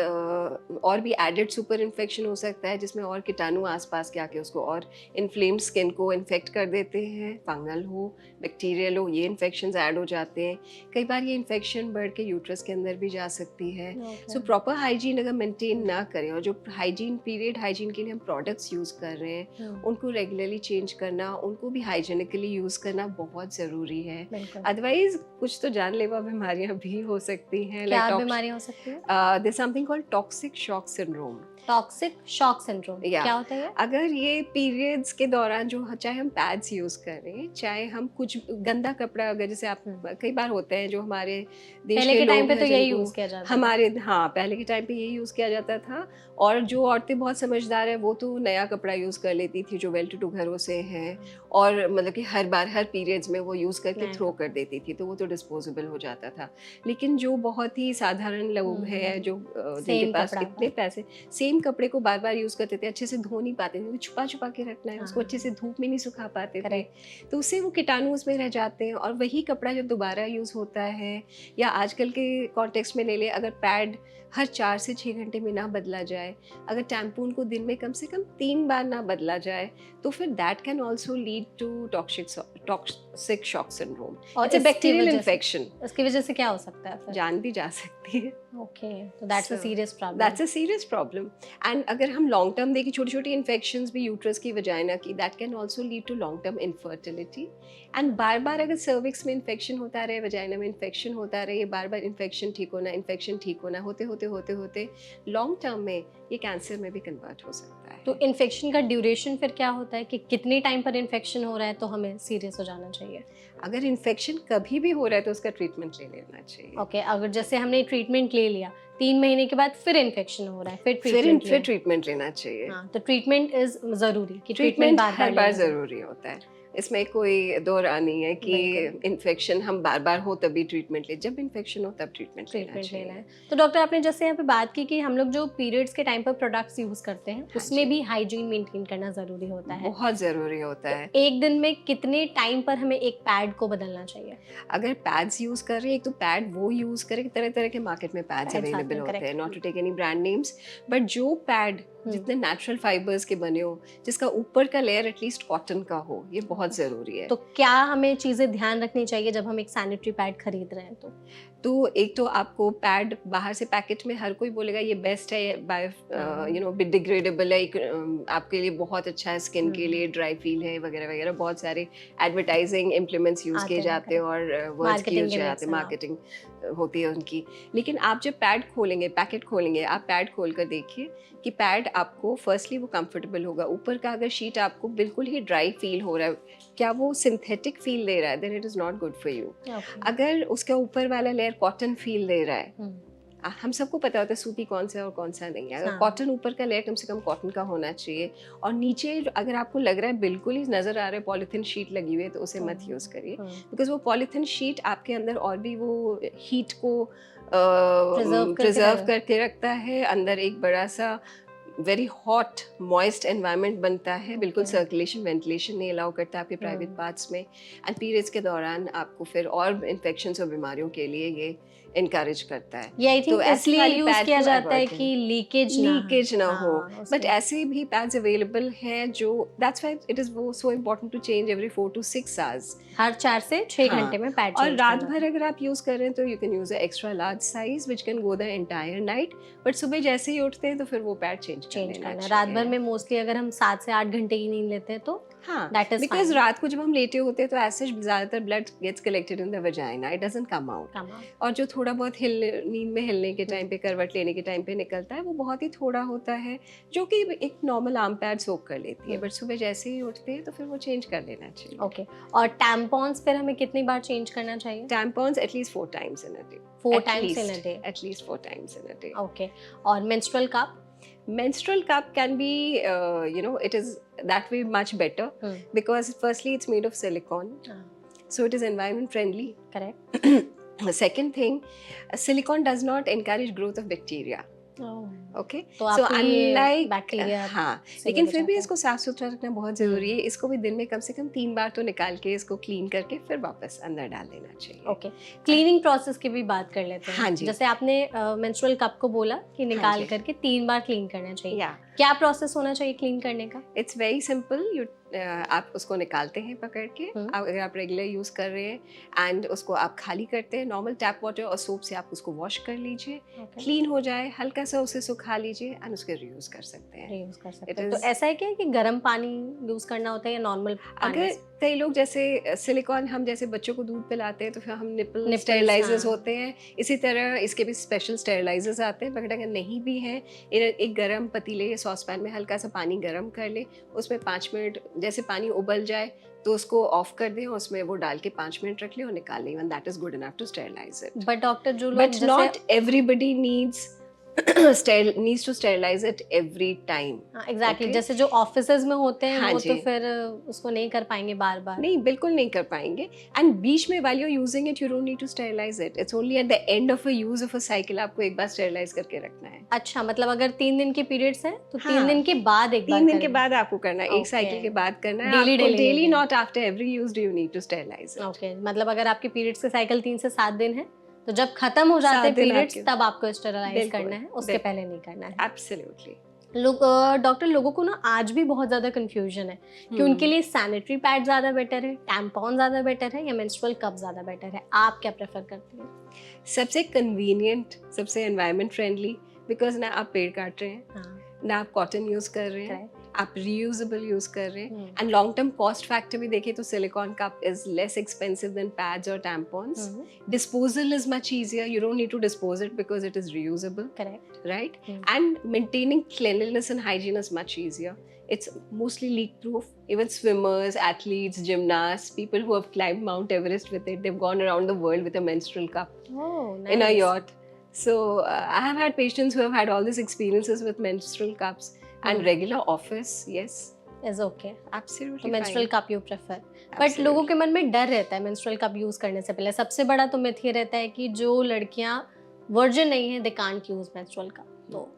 और भी एडेड सुपर इन्फेक्शन हो सकता है जिसमें और कीटाणु आसपास के आके उसको और इन्फ्लेम्ड स्किन को इन्फेक्ट कर देते हैं. फंगल हो, बैक्टीरियल हो, ये इन्फेक्शंस ऐड हो जाते हैं. कई बार ये इन्फेक्शन बढ़ के यूट्रस के अंदर भी जा सकती है. सो प्रॉपर हाइजीन अगर मेंटेन ना करें और जो हाइजीन पीरियड हाइजीन के लिए हम प्रोडक्ट्स यूज़ कर रहे हैं उनको रेगुलरली चेंज करना, उनको भी हाइजीनिकली यूज़ करना बहुत ज़रूरी है. अदरवाइज कुछ तो जानलेवा बीमारियां भी हो सकती हैं. क्या बीमारियां हो सकती हैं? There is something called toxic shock syndrome. Toxic shock syndrome क्या होता है? अगर ये पीरियड्स के दौरान जो चाहे हम पैड्स यूज़ करें, चाहे हम कुछ गंदा कपड़ा, अगर जैसे आप कई बार होते हैं जो हमारे देश पहले के टाइम पे तो यही जिनको यूज़ किया जाता हमारे पहले के टाइम पे यही यूज़ किया जाता था. और जो औरतें बहुत समझदार है वो तो नया कपड़ा यूज़ कर लेती थी जो वेल टू डू घरों से हैं, और मतलब कि हर बार हर पीरियड्स में वो यूज़ करके थ्रो कर देती थी, तो वो तो डिस्पोजेबल हो जाता था. लेकिन जो बहुत ही साधारण लोग हैं जो जिनके पास इतने पैसे, सेम कपड़े को बार बार यूज़ करते थे, अच्छे से धो नहीं पाते थे, छुपा छुपा के रखना है, उसको अच्छे से धूप में नहीं सुखा पाते थे, तो उससे वो कीटाणु उसमें रह जाते हैं. और वही कपड़ा जब दोबारा यूज़ होता है, या आजकल के कॉन्टेक्स्ट में ले ले, अगर पैड हर 4 से 6 घंटे में ना बदला जाए, अगर टैम्पून को दिन में कम से कम 3 बार ना बदला जाए, तो फिर that can also lead to toxic shock syndrome. और इट्स अ बैक्टीरियल इन्फेक्शन. उसकी वजह से क्या हो सकता है? जान भी जा सकती है. ओके, तो that's a So, serious problem. That's a serious problem. And अगर हम लॉन्ग टर्म देखें, छोटी छोटी इन्फेक्शंस भी यूट्रस की, वजाइना की, that can also lead to long term infertility. And बार बार अगर सर्विक्स में इन्फेक्शन होता रहे, वजाइना में इन्फेक्शन होता रहे, बार बार इन्फेक्शन ठीक होना होते होते होते होते लॉन्ग टर्म में ये कैंसर में भी कन्वर्ट हो सकता है। तो इन्फेक्शन का ड्यूरेशन फिर क्या होता है कि कितने टाइम पर इन्फेक्शन हो रहा है तो हमें सीरियस हो जाना चाहिए? अगर इन्फेक्शन कभी भी हो रहा है तो उसका ट्रीटमेंट ले लेना चाहिए। ओके, अगर जैसे हमने ट्रीटमेंट ले लिया, 3 महीने के बाद फिर इन्फेक्शन हो रहा है, फिर ट्रीटमेंट फिर ट्रीटमेंट लेना चाहिए। हाँ, तो ट्रीटमेंट इज जरूरी कि ट्रीटमेंट ट्रीटमेंट बार हर बार लेना है। ज़रूरी होता है, इसमें कोई दो राह नहीं है कि बिल्कुल। इन्फेक्शन हम बार बार हो तभी ट्रीटमेंट ले, जब इन्फेक्शन हो तब ट्रीटमेंट लेना ट्रीटमेंट लेना है। चाहिए। तो डॉक्टर, आपने जैसे यहाँ पे बात की कि हम लोग जो पीरियड्स के टाइम पर प्रोडक्ट्स यूज करते हैं उसमें जी। भी हाइजीन मेंटेन करना जरूरी होता है। बहुत ज़रूरी होता है। एक दिन में कितने टाइम पर हमें एक पैड को बदलना चाहिए? अगर पैड्स यूज़ कर रहे हैं, एक तो पैड वो यूज़ करें, तरह तरह के मार्केट में पैड्स Pads आते अवेलेबल हैं, होते हैं, correct। Not to take any brand names, but जो पैड जितने नेचुरल फाइबर्स के बने हो, जिसका ऊपर का लेयर एटलीस्ट कॉटन का हो, ये बहुत ज़रूरी है। तो क्या हमें चीजें ध्यान रखनी चाहिए जब हम एक सैनिटरी पैड खरीद रहे हैं? तो एक तो आपको पैड बाहर से पैकेट में हर कोई बोलेगा ये बेस्ट है, बायो डिग्रेडेबल है, एक आपके लिए बहुत अच्छा है, स्किन के लिए, ड्राई फील है वगैरह वगैरह, बहुत सारे एडवर्टाइजिंग इम्प्लीमेंट्स यूज़ आते किए हैं, जाते हैं और वर्ड्स Marketing यूज gimmicks जाते हैं, हैं, मार्केटिंग होती है उनकी। लेकिन आप जब पैड खोलेंगे, पैकेट खोलेंगे, आप पैड खोल कर देखिए कि पैड आपको फर्स्टली वो कंफर्टेबल होगा। ऊपर का अगर शीट आपको बिल्कुल ही ड्राई फील हो रहा है, क्या वो सिंथेटिक फील दे रहा है, then it is not good for you. Okay. अगर उसका ऊपर वाला लेयर कॉटन फील दे रहा है, हम्म, हम सबको पता होता है सूती कौन सा है और कौन सा नहीं है। अगर हाँ। कॉटन ऊपर का लेयर कम से कम कॉटन का होना चाहिए, और नीचे अगर आपको लग रहा है बिल्कुल ही नज़र आ रहा है पॉलीथिन शीट लगी हुई है, तो उसे मत यूज़ करिए, बिकॉज वो पॉलीथिन शीट आपके अंदर और भी वो हीट को प्रिजर्व करके रखता है। अंदर एक बड़ा सा वेरी हॉट मॉइस्ट एनवायरनमेंट बनता है, बिल्कुल सर्कुलेशन वेंटिलेशन नहीं अलाउ करता आपके प्राइवेट पार्ट्स में। एंड पीरियड्स के दौरान आपको फिर और इन्फेक्शंस और बीमारियों के लिए ये इनकरेज करता है। ये आई थिंक ऐसी इसलिए वाली यूज pad किया को जाता है avoid कि लीकेज ना हो। बट ऐसे भी पैड्स अवेलेबल हैं जो, दैट्स व्हाई इट इज वो so important to change every 4 to 6 hours। हर 4 से 6 हाँ, घंटे में पैड और चेंज रात करना भर अगर आप यूज कर रहे हैं तो you can use extra large size which can go the entire night, but सुबह जैसे ही उठते हैं तो फिर वो पैड चेंज करना है। रात भर में मोस्टली अगर हम 7 से 8 घंटे की नींद लेते हैं तो हाँ, that is बिकॉज fine। रात को जब हम लेटे होते हैं तो ऐसे ज्यादातर blood gets collected in the vagina, it doesn't come out. और जो थोड़ा बहुत नींद में हिलने के टाइम पे, करवट लेने के टाइम पे निकलता है, वो बहुत ही थोड़ा होता है, जो कि एक नॉर्मल आर्म पैड सोक कर लेती है, बट सुबह जैसे ही उठते हैं तो फिर वो चेंज कर लेना चाहिए। ओके, और टैम्पॉन्स फिर हमें कितनी बार चेंज करना चाहिए? Tampons at least 4 times in a day। 4 times in a day। At least 4 times in a day। Okay, और menstrual cup? Menstrual cup can be, it is that way much better because firstly it's made of silicone, so it is environment friendly. Correct. The second thing, silicone does not encourage growth of bacteria. Okay, तो unlike bacteria, हाँ, लेकिन फिर भी इसको साफ सुथरा रखना बहुत जरूरी है। इसको भी दिन में कम से कम 3 बार तो निकाल के इसको क्लीन करके फिर वापस अंदर डाल देना चाहिए। ओके, क्लीनिंग प्रोसेस की भी बात कर लेते हैं। हाँ जी। जैसे आपने मेंस्ट्रुअल कप को बोला कि निकाल करके 3 बार क्लीन करना चाहिए, क्या प्रोसेस होना चाहिए क्लीन करने का? It's very simple. आप उसको निकालते हैं पकड़ के, अगर आप रेगुलर यूज कर रहे हैं, एंड उसको आप खाली करते हैं, नॉर्मल टैप वाटर और सोप से आप उसको वॉश कर लीजिए, क्लीन हो जाए, हल्का सा उसे सुखा लीजिए एंड उसके रीयूज कर सकते हैं। रीयूज कर सकते हैं। तो ऐसा है क्या कि गर्म पानी यूज करना होता है या नॉर्मल पानी? अगर कई लोग जैसे सिलिकॉन, हम जैसे बच्चों को दूध पिलाते हैं तो फिर हम निपल स्टेरिलाइजर्स होते हैं, इसी तरह इसके भी स्पेशल स्टेरिलाइजर्स आते हैं। बट अगर नहीं भी हैं, एक गर्म पतीले या सॉस पैन में हल्का सा पानी गर्म कर ले, उसमें 5 मिनट जैसे पानी उबल जाए तो उसको ऑफ कर दें, उसमें वो डाल के 5 मिनट रख लें और निकाल लें, that is good enough to sterilise it. But doctor, जो लोग, but not everybody needs needs to sterilize it every time। Exactly, जैसे जो ऑफिसेज में होते हैं वो तो जी। फिर उसको नहीं कर पाएंगे बार बार। नहीं, बिल्कुल नहीं कर पाएंगे। एंड बीच में while you're using it you don't need to sterilize it, it's only at the end of a use of a cycle आपको एक बार sterilize करके रखना है। अच्छा, मतलब अगर 3 दिन के पीरियड्स हैं तो 3 दिन के बाद एक बार 3 दिन के बाद आपको करना है, एक साइकिल के बाद करना है daily, not after every use do you need to sterilise it. Okay, मतलब अगर आपके पीरियड्स के साइकिल 3 से 7 दिन है तो जब खत्म हो जाते हैं पीरियड्स तब आपको स्टेरिलाइज करना है, उसके पहले नहीं करना है। एब्सोल्युटली। डॉक्टर, लोगों को ना आज भी बहुत ज़्यादा कंफ्यूजन है कि उनके लिए सैनिटरी पैड ज़्यादा बेटर है, टैम्पॉन ज़्यादा बेटर है या मेंस्ट्रुअल कप ज़्यादा बेटर है? आप क्या प्रेफर करती हैं? सबसे कन्वीनियंट, सबसे एनवायरनमेंट फ्रेंडली, बिकॉज ना आप पेड़ काट रहे हैं, हाँ, ना आप कॉटन यूज कर रहे हैं, correct. आप रीयूजेबल यूज कर रहे हैं, hmm, and long term cost factor भी देखें तो silicone cup is less expensive than pads और tampons. Hmm, Disposal is much easier. You don't need to dispose it because it is reusable, correct. right? Hmm. And maintaining cleanliness and hygiene is much easier. It's mostly leak proof. Even swimmers, athletes, gymnasts, people who have climbed Mount Everest with it, they've gone around the world with a menstrual cup Oh, in a nice. yacht. So I have had patients who have had all these experiences with menstrual cups and regular office. Yes, Is okay. absolutely तो menstrual fine. Cup you prefer, but Absolutely. लोगों के मन में डर रहता है menstrual cup use करने से पहले. सबसे बड़ा तो मिथ ये रहता है कि जो लड़कियां वर्जिन नहीं है they can't use menstrual cup. तो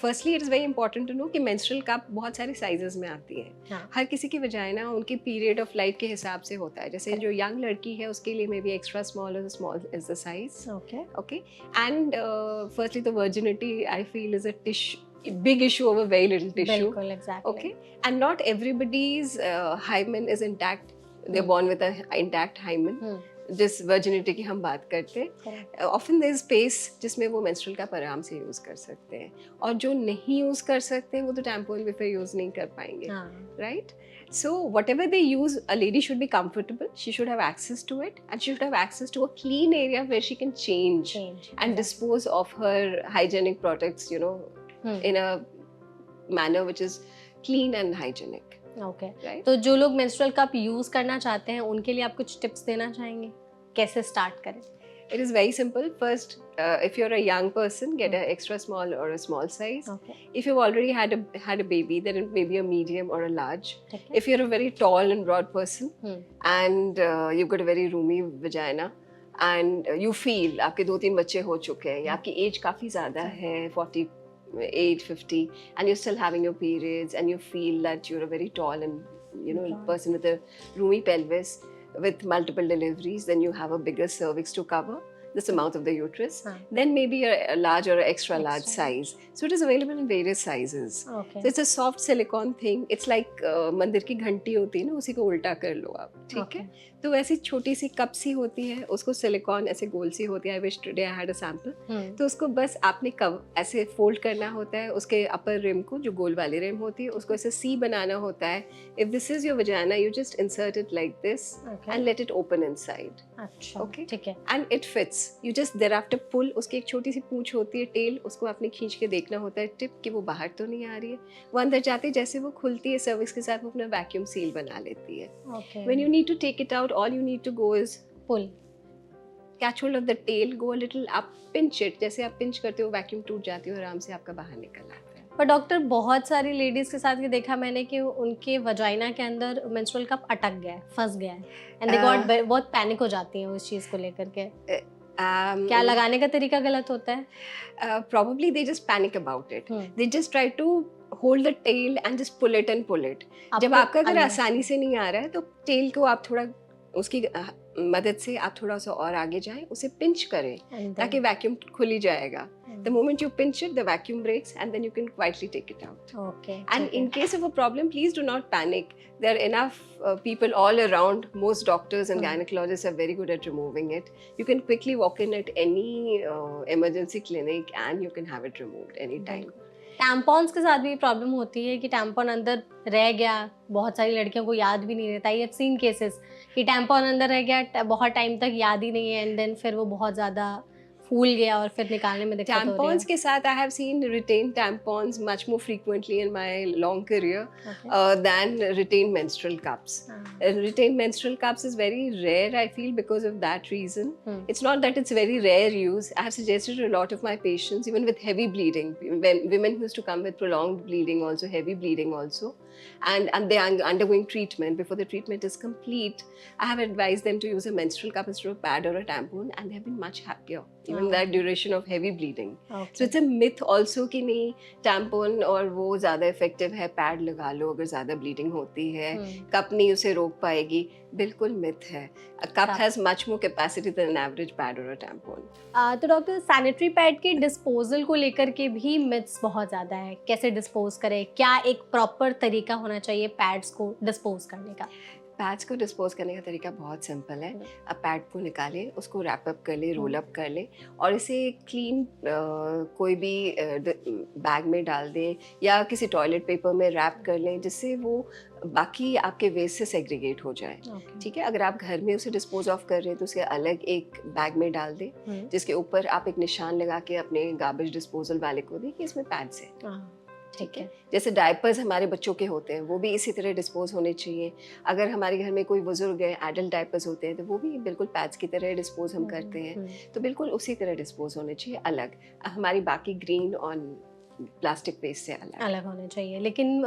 firstly it is very important to know कि मेंस्ट्रुअल कप बहुत सारे साइजेस में आती है. हाँ, हर किसी की वजाइना उनकी पीरियड ऑफ लाइफ के हिसाब से होता है. जैसे जो यंग लड़की है उसके लिए may be extra small is the size. Okay. Okay, and firstly the virginity I feel is a big issue over very little tissue. बिल्कुल, exactly. Okay, and not everybody's hymen is intact. They're born with a intact hymen. जिस virginity की हम बात करते हैं, Correct. often there is space जिसमें वो menstrual cup आराम से यूज कर सकते हैं, और जो नहीं यूज कर सकते वो तो tampon भी फिर यूज नहीं कर पाएंगे, हाँ, right? So whatever they use, a lady should be comfortable. She should have access to it, and she should have access to a clean area where she can change change. and dispose of her hygienic products, in a manner which is clean and hygienic, okay. right? तो जो लोग menstrual cup use करना चाहते हैं उनके लिए आप कुछ टिप्स देना चाहेंगे, कैसे स्टार्ट करें? It is very simple. First, if you're a young person, get an extra small or a small size. Okay, If you've already had a baby, then it may be a medium or a large. ठीक है. If you're a very tall and broad person hmm, and you've got a very roomy vagina and you feel आपके 2-3 बच्चे हो चुके हैं या आपकी as काफ़ी ज़्यादा है, 48, 50, and you're still having your periods and you feel that you're a very tall and Broad. person with a roomy pelvis with multiple deliveries, then you have a bigger cervix to cover this amount of the uterus, हाँ. then maybe a large or extra large Extra size. So it is available in various sizes. Okay. So it's a soft silicone thing. It's like मंदिर की घंटी होती है ना, उसी को उल्टा कर लो आप, ठीक है? तो वैसी छोटी सी कप सी होती है, उसको सिलिकॉन ऐसे गोल सी होती है. I wish today I had a sample. तो उसको बस आपने ऐसे फोल्ड करना होता है. उसके अपर रिम को, जो गोल वाली रिम होती है, उसको ऐसे सी बनाना होता है. If this is your वजाना, you just insert it like this and let it open inside, अच्छा, Okay. ठीक है. And it fits. You just thereafter पुल. उसकी एक छोटी सी पूंछ होती है, टेल, उसको आपने खींच के देखना होता है टिप कि वो बाहर तो नहीं आ रही है. वो अंदर जाते जैसे वो खुलती है सर्विक्स के साथ, वो अपना वैक्यूम सील बना लेती है. Okay. When you need to take it out, all you need to go is pull. catch hold of the tail, go a little up, pinch it. जैसे आप पिंच करते हो वैक्यूम टूट जाती है और आराम से आपका बाहर निकल आता है. पर डॉक्टर, बहुत सारी लेडीज के साथ ये देखा मैंने कि उनके वजाइना के अंदर मेंस्ट्रुअल कप अटक गया है, फंस गया है, एंड दे गॉट बहुत पैनिक हो जाती हैं उस चीज को लेकर के. क्या लगाने का तरीका गलत होता है? Probably they just panic about it. Hmm. They just try to hold the tail and just pull it and pull it. जब आपको आपका अगर अंदर- आसानी से नहीं आ रहा है तो टेल को आप थोड़ा उसकी मदद से आप थोड़ा सा और आगे जाएं, उसे पिंच करें and then- ताकि वैक्यूम खुल ही जाएगा. The moment you pinch it, the vacuum breaks and then you can quietly take it out. Okay, And ठीक in है. case of a problem, please do not panic. There are enough people all around. Most doctors and gynecologists are very good at removing it. You can quickly walk in at any emergency clinic and you can have it removed anytime. Tampons के साथ भी problem होती है कि tampon अंदर रह गया, बहुत सारी लड़कियों को याद भी नहीं रहता. आई हैव सीन केसेस कि टैम्पॉन अंदर रह गया, बहुत टाइम तक याद ही नहीं है, एंड देन फिर वो बहुत ज़्यादा फूल गया और फिर निकालने में दिक्कत हो रही है. Tampons के साथ I have seen retained tampons much more frequently in my long career Okay. than retained menstrual cups. Retained menstrual cups is very rare, I feel, because of that reason. It's not that it's very rare use. I have suggested to a lot of my patients, even with heavy bleeding, when women who used to come with prolonged bleeding, also heavy bleeding also, and they are undergoing treatment. Before the treatment is complete, I have advised them to use a menstrual cup instead of a pad or a tampon, and they have been much happier. even that duration of heavy bleeding. So Okay. it's a myth also कि नहीं tampon और वो ज़्यादा effective है, pad लगा लो अगर ज़्यादा bleeding होती है, कप नहीं उसे रोक पाएगी, बिल्कुल मिथ है. A cup Cup. has much more capacity than an average pad or a tampon. तो डॉक्टर सैनिटरी पैड के डिस्पोजल को लेकर के भी मिथ्स बहुत ज़्यादा है, कैसे डिस्पोज करें, क्या एक प्रॉपर तरीका होना चाहिए पैड्स को डिस्पोज करने का? पैड्स को डिस्पोज करने का तरीका बहुत सिंपल है. अब पैड को निकालें, उसको रैप अप कर लें, रोल अप कर लें और इसे क्लीन कोई भी बैग में डाल दें या किसी टॉयलेट पेपर में रैप कर लें जिससे वो बाकी आपके वेस्ट से सेग्रीगेट हो जाए. ठीक है. अगर आप घर में उसे डिस्पोज ऑफ कर रहे हैं तो उसे अलग एक बैग में डाल दें जिसके ऊपर आप एक निशान लगा के अपने गार्बेज डिस्पोजल वाले को दें कि इसमें पैड्स हैं. ठीक है. जैसे डायपर्स हमारे बच्चों के होते हैं वो भी इसी तरह डिस्पोज होने चाहिए. अगर हमारे घर में कोई बुजुर्ग है, एडल्ट डायपर्स होते हैं तो वो भी बिल्कुल पैड्स की तरह डिस्पोज हम करते हैं. तो बिल्कुल उसी तरह डिस्पोज होने चाहिए, अलग. हमारी बाकी ग्रीन और प्लास्टिक वेस्ट से अलग होने चाहिए. लेकिन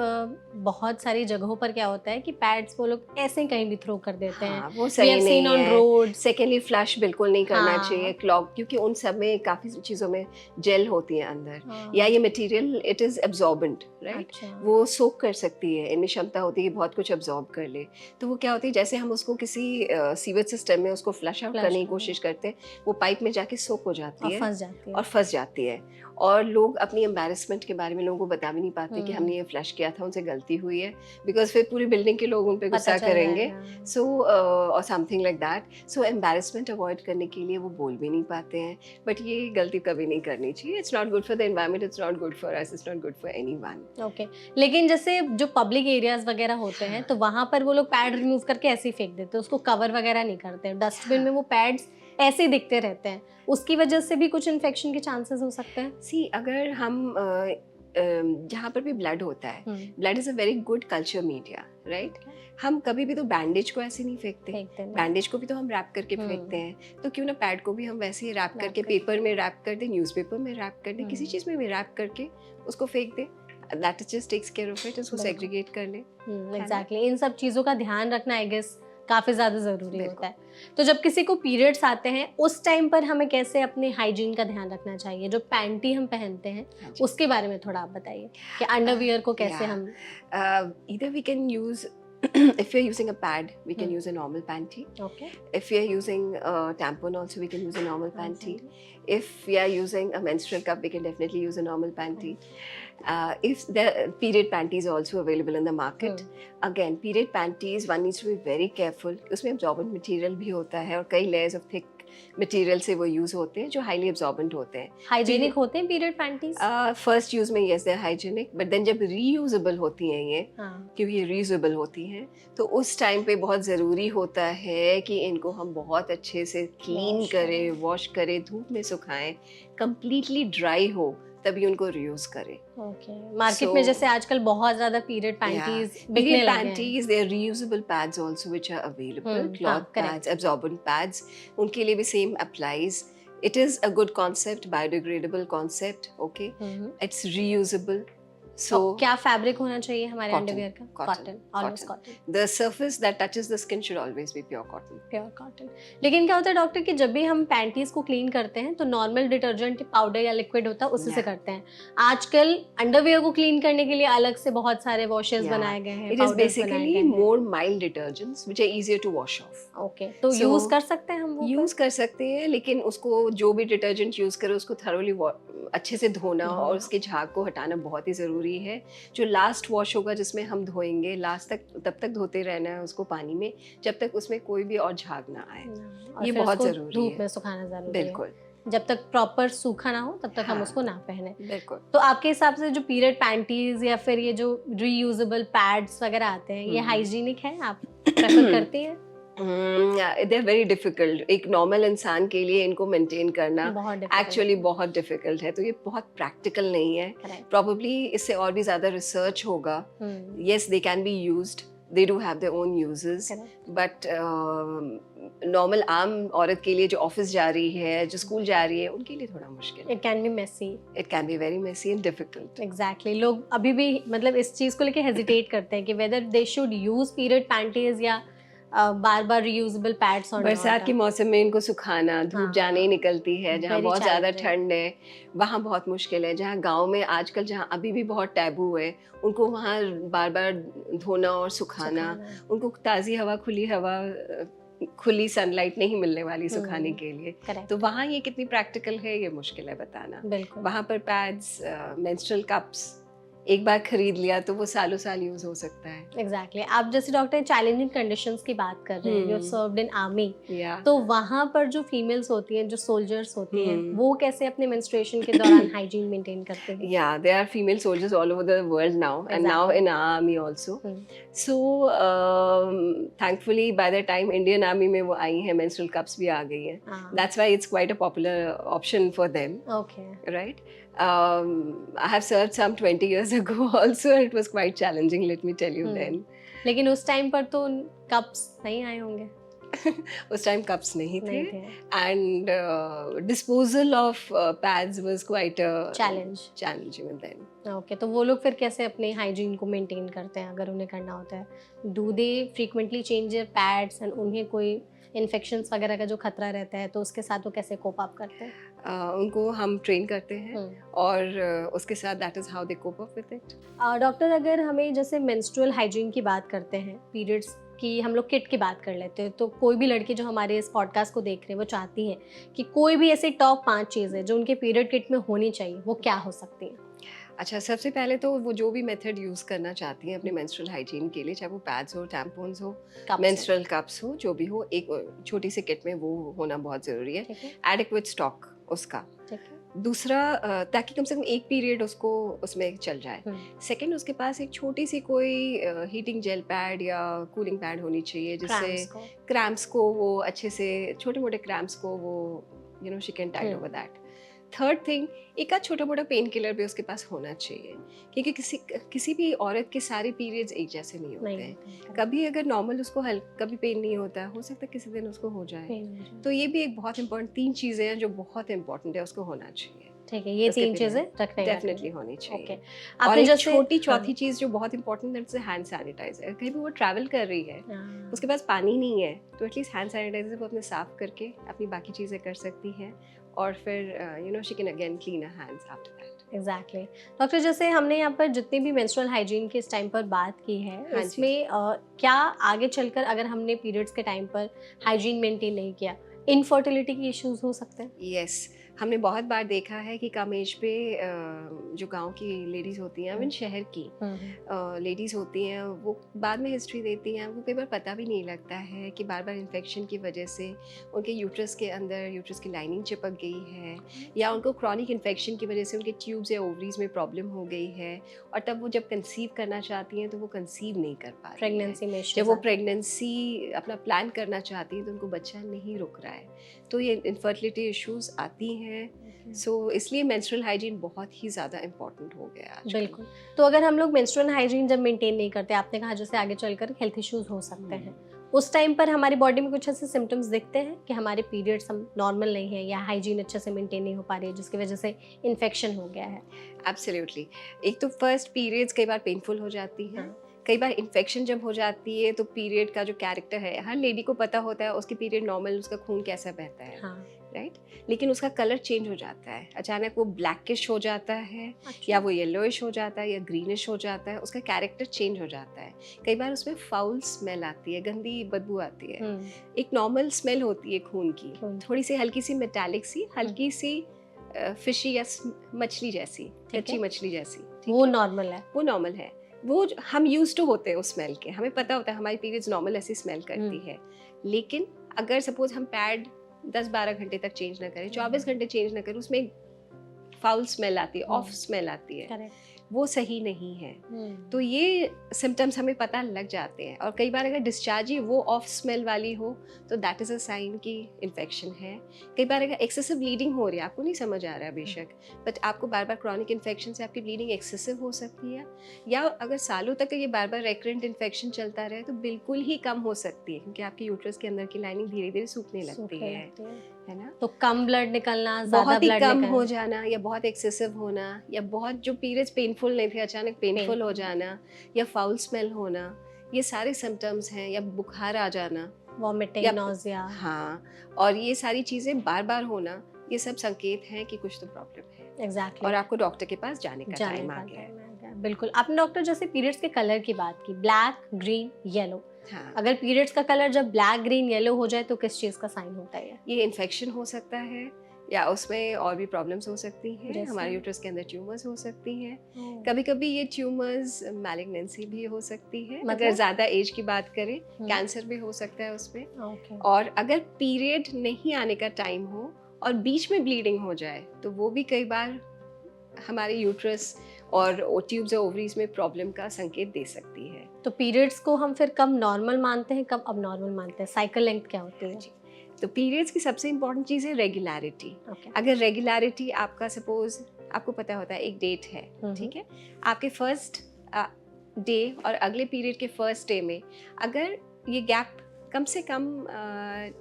बहुत सारी जगहों पर क्या होता है कि पैड्स वो लोग ऐसे ही कहीं भी थ्रो कर देते हैं. हाँ, वो सही नहीं ऑन है. रोड. सेकेंडली फ्लश बिल्कुल नहीं करना हाँ. चाहिए, क्लॉग, क्योंकि उन सब में काफी चीजों में जेल होती है अंदर. हाँ. या ये material it is absorbent, right. अच्छा. वो सोक कर सकती है, इनमें क्षमता होती है कि बहुत कुछ एब्जॉर्ब कर ले. तो वो क्या होती है, जैसे हम उसको किसी सीवेज सिस्टम में उसको फ्लश आउट करने की कोशिश करते हैं, वो पाइप में जाके सोक हो जाती है और फंस जाती है. और लोग अपनी एम्बैरेसमेंट के बारे में लोगों को बता भी नहीं पाते कि हमने ये फ्लश किया था, उनसे गलती हुई है, बिकॉज फिर पूरी बिल्डिंग के लोग उन पे गुस्सा करेंगे. सो और something like that. So embarrassment avoid करने के लिए वो बोल भी नहीं पाते हैं. बट ये गलती कभी नहीं करनी चाहिए. It's not good for the environment, it's not good for us, it's not good for anyone. Okay. लेकिन जैसे जो पब्लिक एरियाज वगैरह होते हैं तो वहाँ पर वो लोग पैड रिमूव करके ऐसे ही फेंक देते हैं, उसको कवर वगैरह नहीं करते. डस्टबिन में वो पैड्स ऐसे ही दिखते रहते हैं, उसकी वजह से भी कुछ इन्फेक्शन के चांसेस हो सकते हैं. सी अगर हम जहाँ पर भी ब्लड होता है, blood is a very good culture media, right. हम कभी भी तो बैंडेज को ऐसे नहीं फेंकते. बैंडेज को भी तो हम रैप करके फेंकते हैं, तो क्यों ना पैड को भी हम वैसे ही रैप करके पेपर में रैप कर दें, न्यूज़पेपर में रैप कर दें, किसी चीज़ में भी रैप करके उसको फेंक दें. That just takes care of it. उसको सेग्रीगेट कर लें. एग्जैक्टली. इन सब चीज़ों का ध्यान रखना आई गेस काफ़ी ज़्यादा ज़रूरी होता है. तो जब किसी को पीरियड्स आते हैं उस टाइम पर हमें कैसे अपने हाइजीन का ध्यान रखना चाहिए? जो पैंटी हम पहनते हैं उसके बारे में थोड़ा आप बताइए कि अंडरवियर को कैसे हम either we can use if you're using a pad we can use a normal panty. Okay. If you're using a tampon also we can use a normal panty. If we are using a menstrual cup we can definitely use a normal panty. If the period panties are also available in the market. Again, period panties one needs to be very careful. उसमें absorbent material भी होता है और कई layers of thick material से वो use होते हैं जो हाईली एब्जॉर्बेंट होते हैं. हाइजीनिक होते हैं पीरियड पैंटीज? फर्स्ट यूज में yes they are hygienic, but then जब रीयूजेबल होती हैं ये, क्योंकि ये रीयूजेबल होती हैं, तो उस टाइम पे बहुत ज़रूरी होता है कि इनको हम बहुत अच्छे से क्लीन करें, वॉश करें, धूप में सुखाएं, कंप्लीटली ड्राई हो तभी उनको रीयूज करें. ओके. मार्केट में जैसे आजकल बहुत ज्यादा पीरियड पैंटीज बिकने लगे हैं. Panties, there reusable pads also which are available, cloth pads, absorbent pads, उनके लिए भी same applies. It is a good concept, biodegradable concept, okay? It's reusable. So क्या फैब्रिक होना चाहिए हमारे अंडरवियर का? Cotton. Always cotton. The surface that touches the skin should always be pure cotton. Pure cotton. लेकिन क्या होता है doctor कि जब भी हम पैंटीज को क्लीन करते हैं तो नॉर्मल डिटर्जेंट पाउडर या लिक्विड होता है उससे करते हैं. आजकल अंडरवियर को क्लीन करने के लिए अलग से बहुत सारे वॉशेस बनाए गए हैं. It is basically more mild detergents which are easier to wash off. Okay. तो यूज कर सकते हैं हम वो? यूज कर सकते हैं, लेकिन उसको जो भी डिटर्जेंट यूज करो उसको थरोली अच्छे से धोना और उसके झाग को हटाना बहुत ही ज़रूरी है. जो लास्ट वॉश होगा जिसमें हम धोएंगे, लास्ट तक तब तक धोते रहना है उसको पानी में जब तक उसमें कोई भी और झाग ना आए. ये बहुत ज़रूरी है. धूप में सुखाना ज़रूरी है. बिल्कुल. जब तक प्रॉपर सूखा ना हो तब तक हम उसको ना पहने. बिल्कुल. तो आपके हिसाब से जो पीरियड पैंटीज या फिर ये जो रीयूजेबल पैड्स वगैरह आते हैं ये हाइजीनिक है? आप प्रेफर करती हैं? They are very difficult. एक नॉर्मल इंसान के लिए इनको मेंटेन करना एक्चुअली बहुत डिफिकल्ट है. तो ये बहुत प्रैक्टिकल नहीं है. प्रॉबेबली इससे और भी ज़्यादा रिसर्च होगा. Yes, they can be used, they do have their own uses, but normal आम औरत के लिए जो ऑफिस जा रही है, जो स्कूल जा रही है, उनके लिए थोड़ा मुश्किल है. It can be messy. It can be very messy and difficult. Exactly. लोग अभी भी मतलब इस चीज़ को लेके हेजिटेट करते हैं कि whether they should use period panties या बार बार रियूजेबल पैड्स और बरसात के मौसम में इनको सुखाना, धूप हाँ, जाने ही निकलती है, जहाँ very बहुत ज़्यादा challenging. ठंड है वहाँ बहुत मुश्किल है। जहाँ गांव में आजकल जहाँ अभी भी बहुत टैबू है, उनको वहाँ बार बार धोना और सुखाना, उनको ताज़ी हवा, खुली हवा, खुली सनलाइट नहीं मिलने वाली सुखाने के लिए। करेक्ट, तो वहाँ ये कितनी प्रैक्टिकल है ये मुश्किल है बताना। बिल्कुल, वहाँ पर पैड्स, मेंस्ट्रुअल कप्स एक बार खरीद लिया तो वो सालों साल यूज हो सकता है। एग्जैक्टली आप जैसे डॉक्टर चैलेंजिंग कंडीशंस की बात कर रहे हैं, यू सर्व्ड इन आर्मी, या तो वहाँ पर जो फीमेल्स होती हैं, जो सोल्जर्स होती हैं, हम्म। वो कैसे अपने मेंस्ट्रुएशन के दौरान हाइजीन मेंटेन करते हैं? Yeah, there are female soldiers all over the world now, and now Exactly. in our army also. Hmm. So, thankfully, by the time Indian Army में वो आई हैं, menstrual cups भी आ गई हैं. हाँ, That's why it's quite a popular option for them, okay, right? I have served some 20 years ago also. It was quite challenging, let me tell you then. लेकिन उस time पर तो कप्स नहीं आए होंगे, उस टाइम कप्स नहीं थे, नहीं थे, and disposal of pads was quite a challenging then. Okay, तो वो लोग फिर कैसे अपने हाइजीन को मेंटेन करते हैं अगर उन्हें करना होता है? Do they frequently change their pads and उन्हें कोई इन्फेक्शंस वगैरह का जो खतरा रहता है तो उसके साथ वो कैसे कोप अप करते हैं? उनको हम ट्रेन करते हैं और उसके साथ that is how they cope up with it. Doctor, अगर हमें जैसे मेंस्ट्रुअल हाइजीन की बात करते हैं, पीरियड्स की हम लोग किट की बात कर लेते हैं, तो कोई भी लड़की जो हमारे इस पॉडकास्ट को देख रहे हैं वो चाहती है कि कोई भी ऐसे टॉप 5 चीज़ें जो उनके पीरियड किट में होनी चाहिए, वो क्या हो सकती है? अच्छा, सबसे पहले तो वो जो भी मेथड यूज़ करना चाहती हैं अपने मेंस्ट्रुअल हाइजीन के लिए, चाहे वो पैड्स हो, टैम्पॉन्स हो, मेंस्ट्रुअल कप्स हो, जो भी हो, एक छोटी सी किट में वो होना बहुत ज़रूरी है। एडिक्वेट स्टॉक उसका। दूसरा, ताकि कम से कम एक पीरियड उसको उसमें चल जाए। सेकंड, उसके पास एक छोटी सी कोई हीटिंग जेल पैड या कूलिंग पैड होनी चाहिए, जिससे क्रैम्प्स को वो अच्छे से, छोटे मोटे क्रैम्प्स को वो she can tide over that. Third thing, एक आध छोटा मोटा पेन किलर भी उसके पास होना चाहिए, क्योंकि किसी भी औरत के सारे पीरियड्स एक जैसे नहीं होते हैं। कभी अगर नॉर्मल उसको कभी पेन नहीं होता है, हो सकता है किसी दिन उसको हो जाए। तो ये भी एक बहुत इंपॉर्टेंट 3 चीज़ें हैं जो बहुत इंपॉर्टेंट है, उसको होना चाहिए। ठीक है, ये 3 चीजें रखने डेफिनेटली होनी चाहिए। ओके, और एक छोटी चौथी चीज़ जो बहुत इंपॉर्टेंट है, जैसे हैंड सैनिटाइजर। कहीं भी वो ट्रैवल कर रही है, उसके पास पानी नहीं है, तो एटलीस्ट हैंड सैनिटाइजर वो अपने साफ करके अपनी बाकी चीज़ें कर सकती हैं, और फिर she can again clean her hands after that. Exactly doctor, जैसे हमने यहाँ पर जितनी भी मेंस्ट्रुअल हाइजीन के इस टाइम पर बात की है, इसमें क्या आगे चलकर अगर हमने पीरियड्स के टाइम पर हाइजीन मेंटेन नहीं किया, इनफर्टिलिटी के इश्यूज हो सकते हैं? यस, हमने बहुत बार देखा है कि कम एज पे जो गांव की लेडीज़ होती हैं, इवन शहर की लेडीज़ होती हैं, वो बाद में हिस्ट्री देती हैं, उनको कई बार पता भी नहीं लगता है कि बार बार इन्फेक्शन की वजह से उनके यूट्रस के अंदर यूट्रस की लाइनिंग चिपक गई है, या उनको क्रॉनिक इन्फेक्शन की वजह से उनके ट्यूब्स या ओवरीज में प्रॉब्लम हो गई है, और तब वो जब कंसीव करना चाहती हैं तो वो कंसीव नहीं कर पा रही, प्रेगनेंसी में जब वो प्रेगनेंसी अपना प्लान करना चाहती हैं तो उनको बच्चा नहीं रुक रहा है, तो ये इनफर्टिलिटी इश्यूज आती हैं। सो इसलिए मेंस्ट्रुअल हाइजीन बहुत ही ज़्यादा इम्पोर्टेंट हो गया है। बिल्कुल, तो अगर हम लोग मेंस्ट्रुअल हाइजीन जब मेंटेन नहीं करते, आपने कहा जैसे आगे चलकर हेल्थ इश्यूज हो सकते हैं, उस टाइम पर हमारी बॉडी में कुछ ऐसे सिम्टम्स दिखते हैं कि हमारे पीरियड्स हम नॉर्मल नहीं है या हाइजीन अच्छे से मेंटेन नहीं हो पा रही है, जिसकी वजह से इन्फेक्शन हो गया है? एब्सोल्युटली। एक तो फर्स्ट पीरियड्स कई बार पेनफुल हो जाती हैं, कई बार इन्फेक्शन जब हो जाती है तो पीरियड का जो कैरेक्टर है, हर लेडी को पता होता है उसकी पीरियड नॉर्मल, उसका खून कैसा बहता है, राइट, लेकिन उसका कलर चेंज हो जाता है, अचानक वो ब्लैकिश हो जाता है, या वो येलोइश हो जाता है, या ग्रीनिश हो जाता है, उसका कैरेक्टर चेंज हो जाता है। कई बार उसमें फाउल स्मेल आती है, गंदी बदबू आती है। एक नॉर्मल स्मेल होती है खून की, थोड़ी सी हल्की सी मेटालिक सी, हल्की सी फिशी या मछली जैसी, कच्ची मछली जैसी, वो नॉर्मल है, वो नॉर्मल है, वो हम यूज टू होते हैं उस स्मेल के, हमें पता होता है हमारी पीरियड्स नॉर्मल ऐसी स्मेल करती है। लेकिन अगर सपोज हम पैड 10-12 घंटे तक चेंज ना करें, 24 घंटे चेंज ना करें, उसमें फाउल स्मेल आती है, ऑफ स्मेल आती है, वो सही नहीं है। तो ये सिम्टम्स हमें पता लग जाते हैं, और कई बार अगर डिस्चार्ज ही वो ऑफ स्मेल वाली हो तो दैट इज़ अ साइन कि इन्फेक्शन है। कई बार अगर एक्सेसिव ब्लीडिंग हो रही है, आपको नहीं समझ आ रहा है बेशक, बट आपको बार बार क्रॉनिक इन्फेक्शन से आपकी ब्लीडिंग एक्सेसिव हो सकती है, या अगर सालों तक ये बार बार रेकरेंट इन्फेक्शन चलता रहे तो बिल्कुल ही कम हो सकती है, क्योंकि आपके यूट्रस के अंदर की लाइनिंग धीरे धीरे सूखने लगती है ना। तो कम ब्लड निकलना, बहुत ही कम हो जाना, या बहुत एक्सेसिव होना, या बहुत जो पीरियड्स पेनफुल नहीं थे अचानक पेनफुल हो जाना, या फाउल स्मेल होना, ये सारे सिम्टम्स हैं, या बुखार आ जाना, वॉमिटिंग, या नोजिया। हाँ, और ये सारी चीज़ें बार बार होना, ये सब संकेत हैं कि कुछ तो प्रॉब्लम है एग्जैक्टली और आपको डॉक्टर के पास जाने का जाने टाइम का आ गया है। टाइम आ गया। बिल्कुल। आपने डॉक्टर जैसे पीरियड्स के कलर की बात की, ब्लैक, ग्रीन, येलो। हाँ, अगर पीरियड्स का कलर जब ब्लैक, ग्रीन, येलो हो जाए तो किस चीज का साइन होता है? ये इन्फेक्शन हो सकता है, या उसमें और भी प्रॉब्लम्स हो सकती हैं। जैसे? हमारे यूट्रस के अंदर ट्यूमर्स हो सकती हैं। ओह, कभी कभी ये ट्यूमर्स मैलिग्नेंसी भी हो सकती है, अगर मतलब? ज़्यादा एज की बात करें, कैंसर भी हो सकता है उसमें। ओके। और अगर पीरियड नहीं आने का टाइम हो और बीच में ब्लीडिंग हो जाए, तो वो भी कई बार हमारे यूट्रस और ट्यूब्स और ओवरीज में प्रॉब्लम का संकेत दे सकती है। तो पीरियड्स को हम फिर कब नॉर्मल मानते हैं, कब अब नॉर्मल मानते हैं? साइकिल लेंथ क्या होती है? जी, तो पीरियड्स की सबसे इम्पोर्टेंट चीज़ है रेगुलरिटी। ओके। अगर रेगुलरिटी आपका, सपोज आपको पता होता है एक डेट है, ठीक है, आपके फर्स्ट डे और अगले पीरियड के फर्स्ट डे में अगर ये गैप कम से कम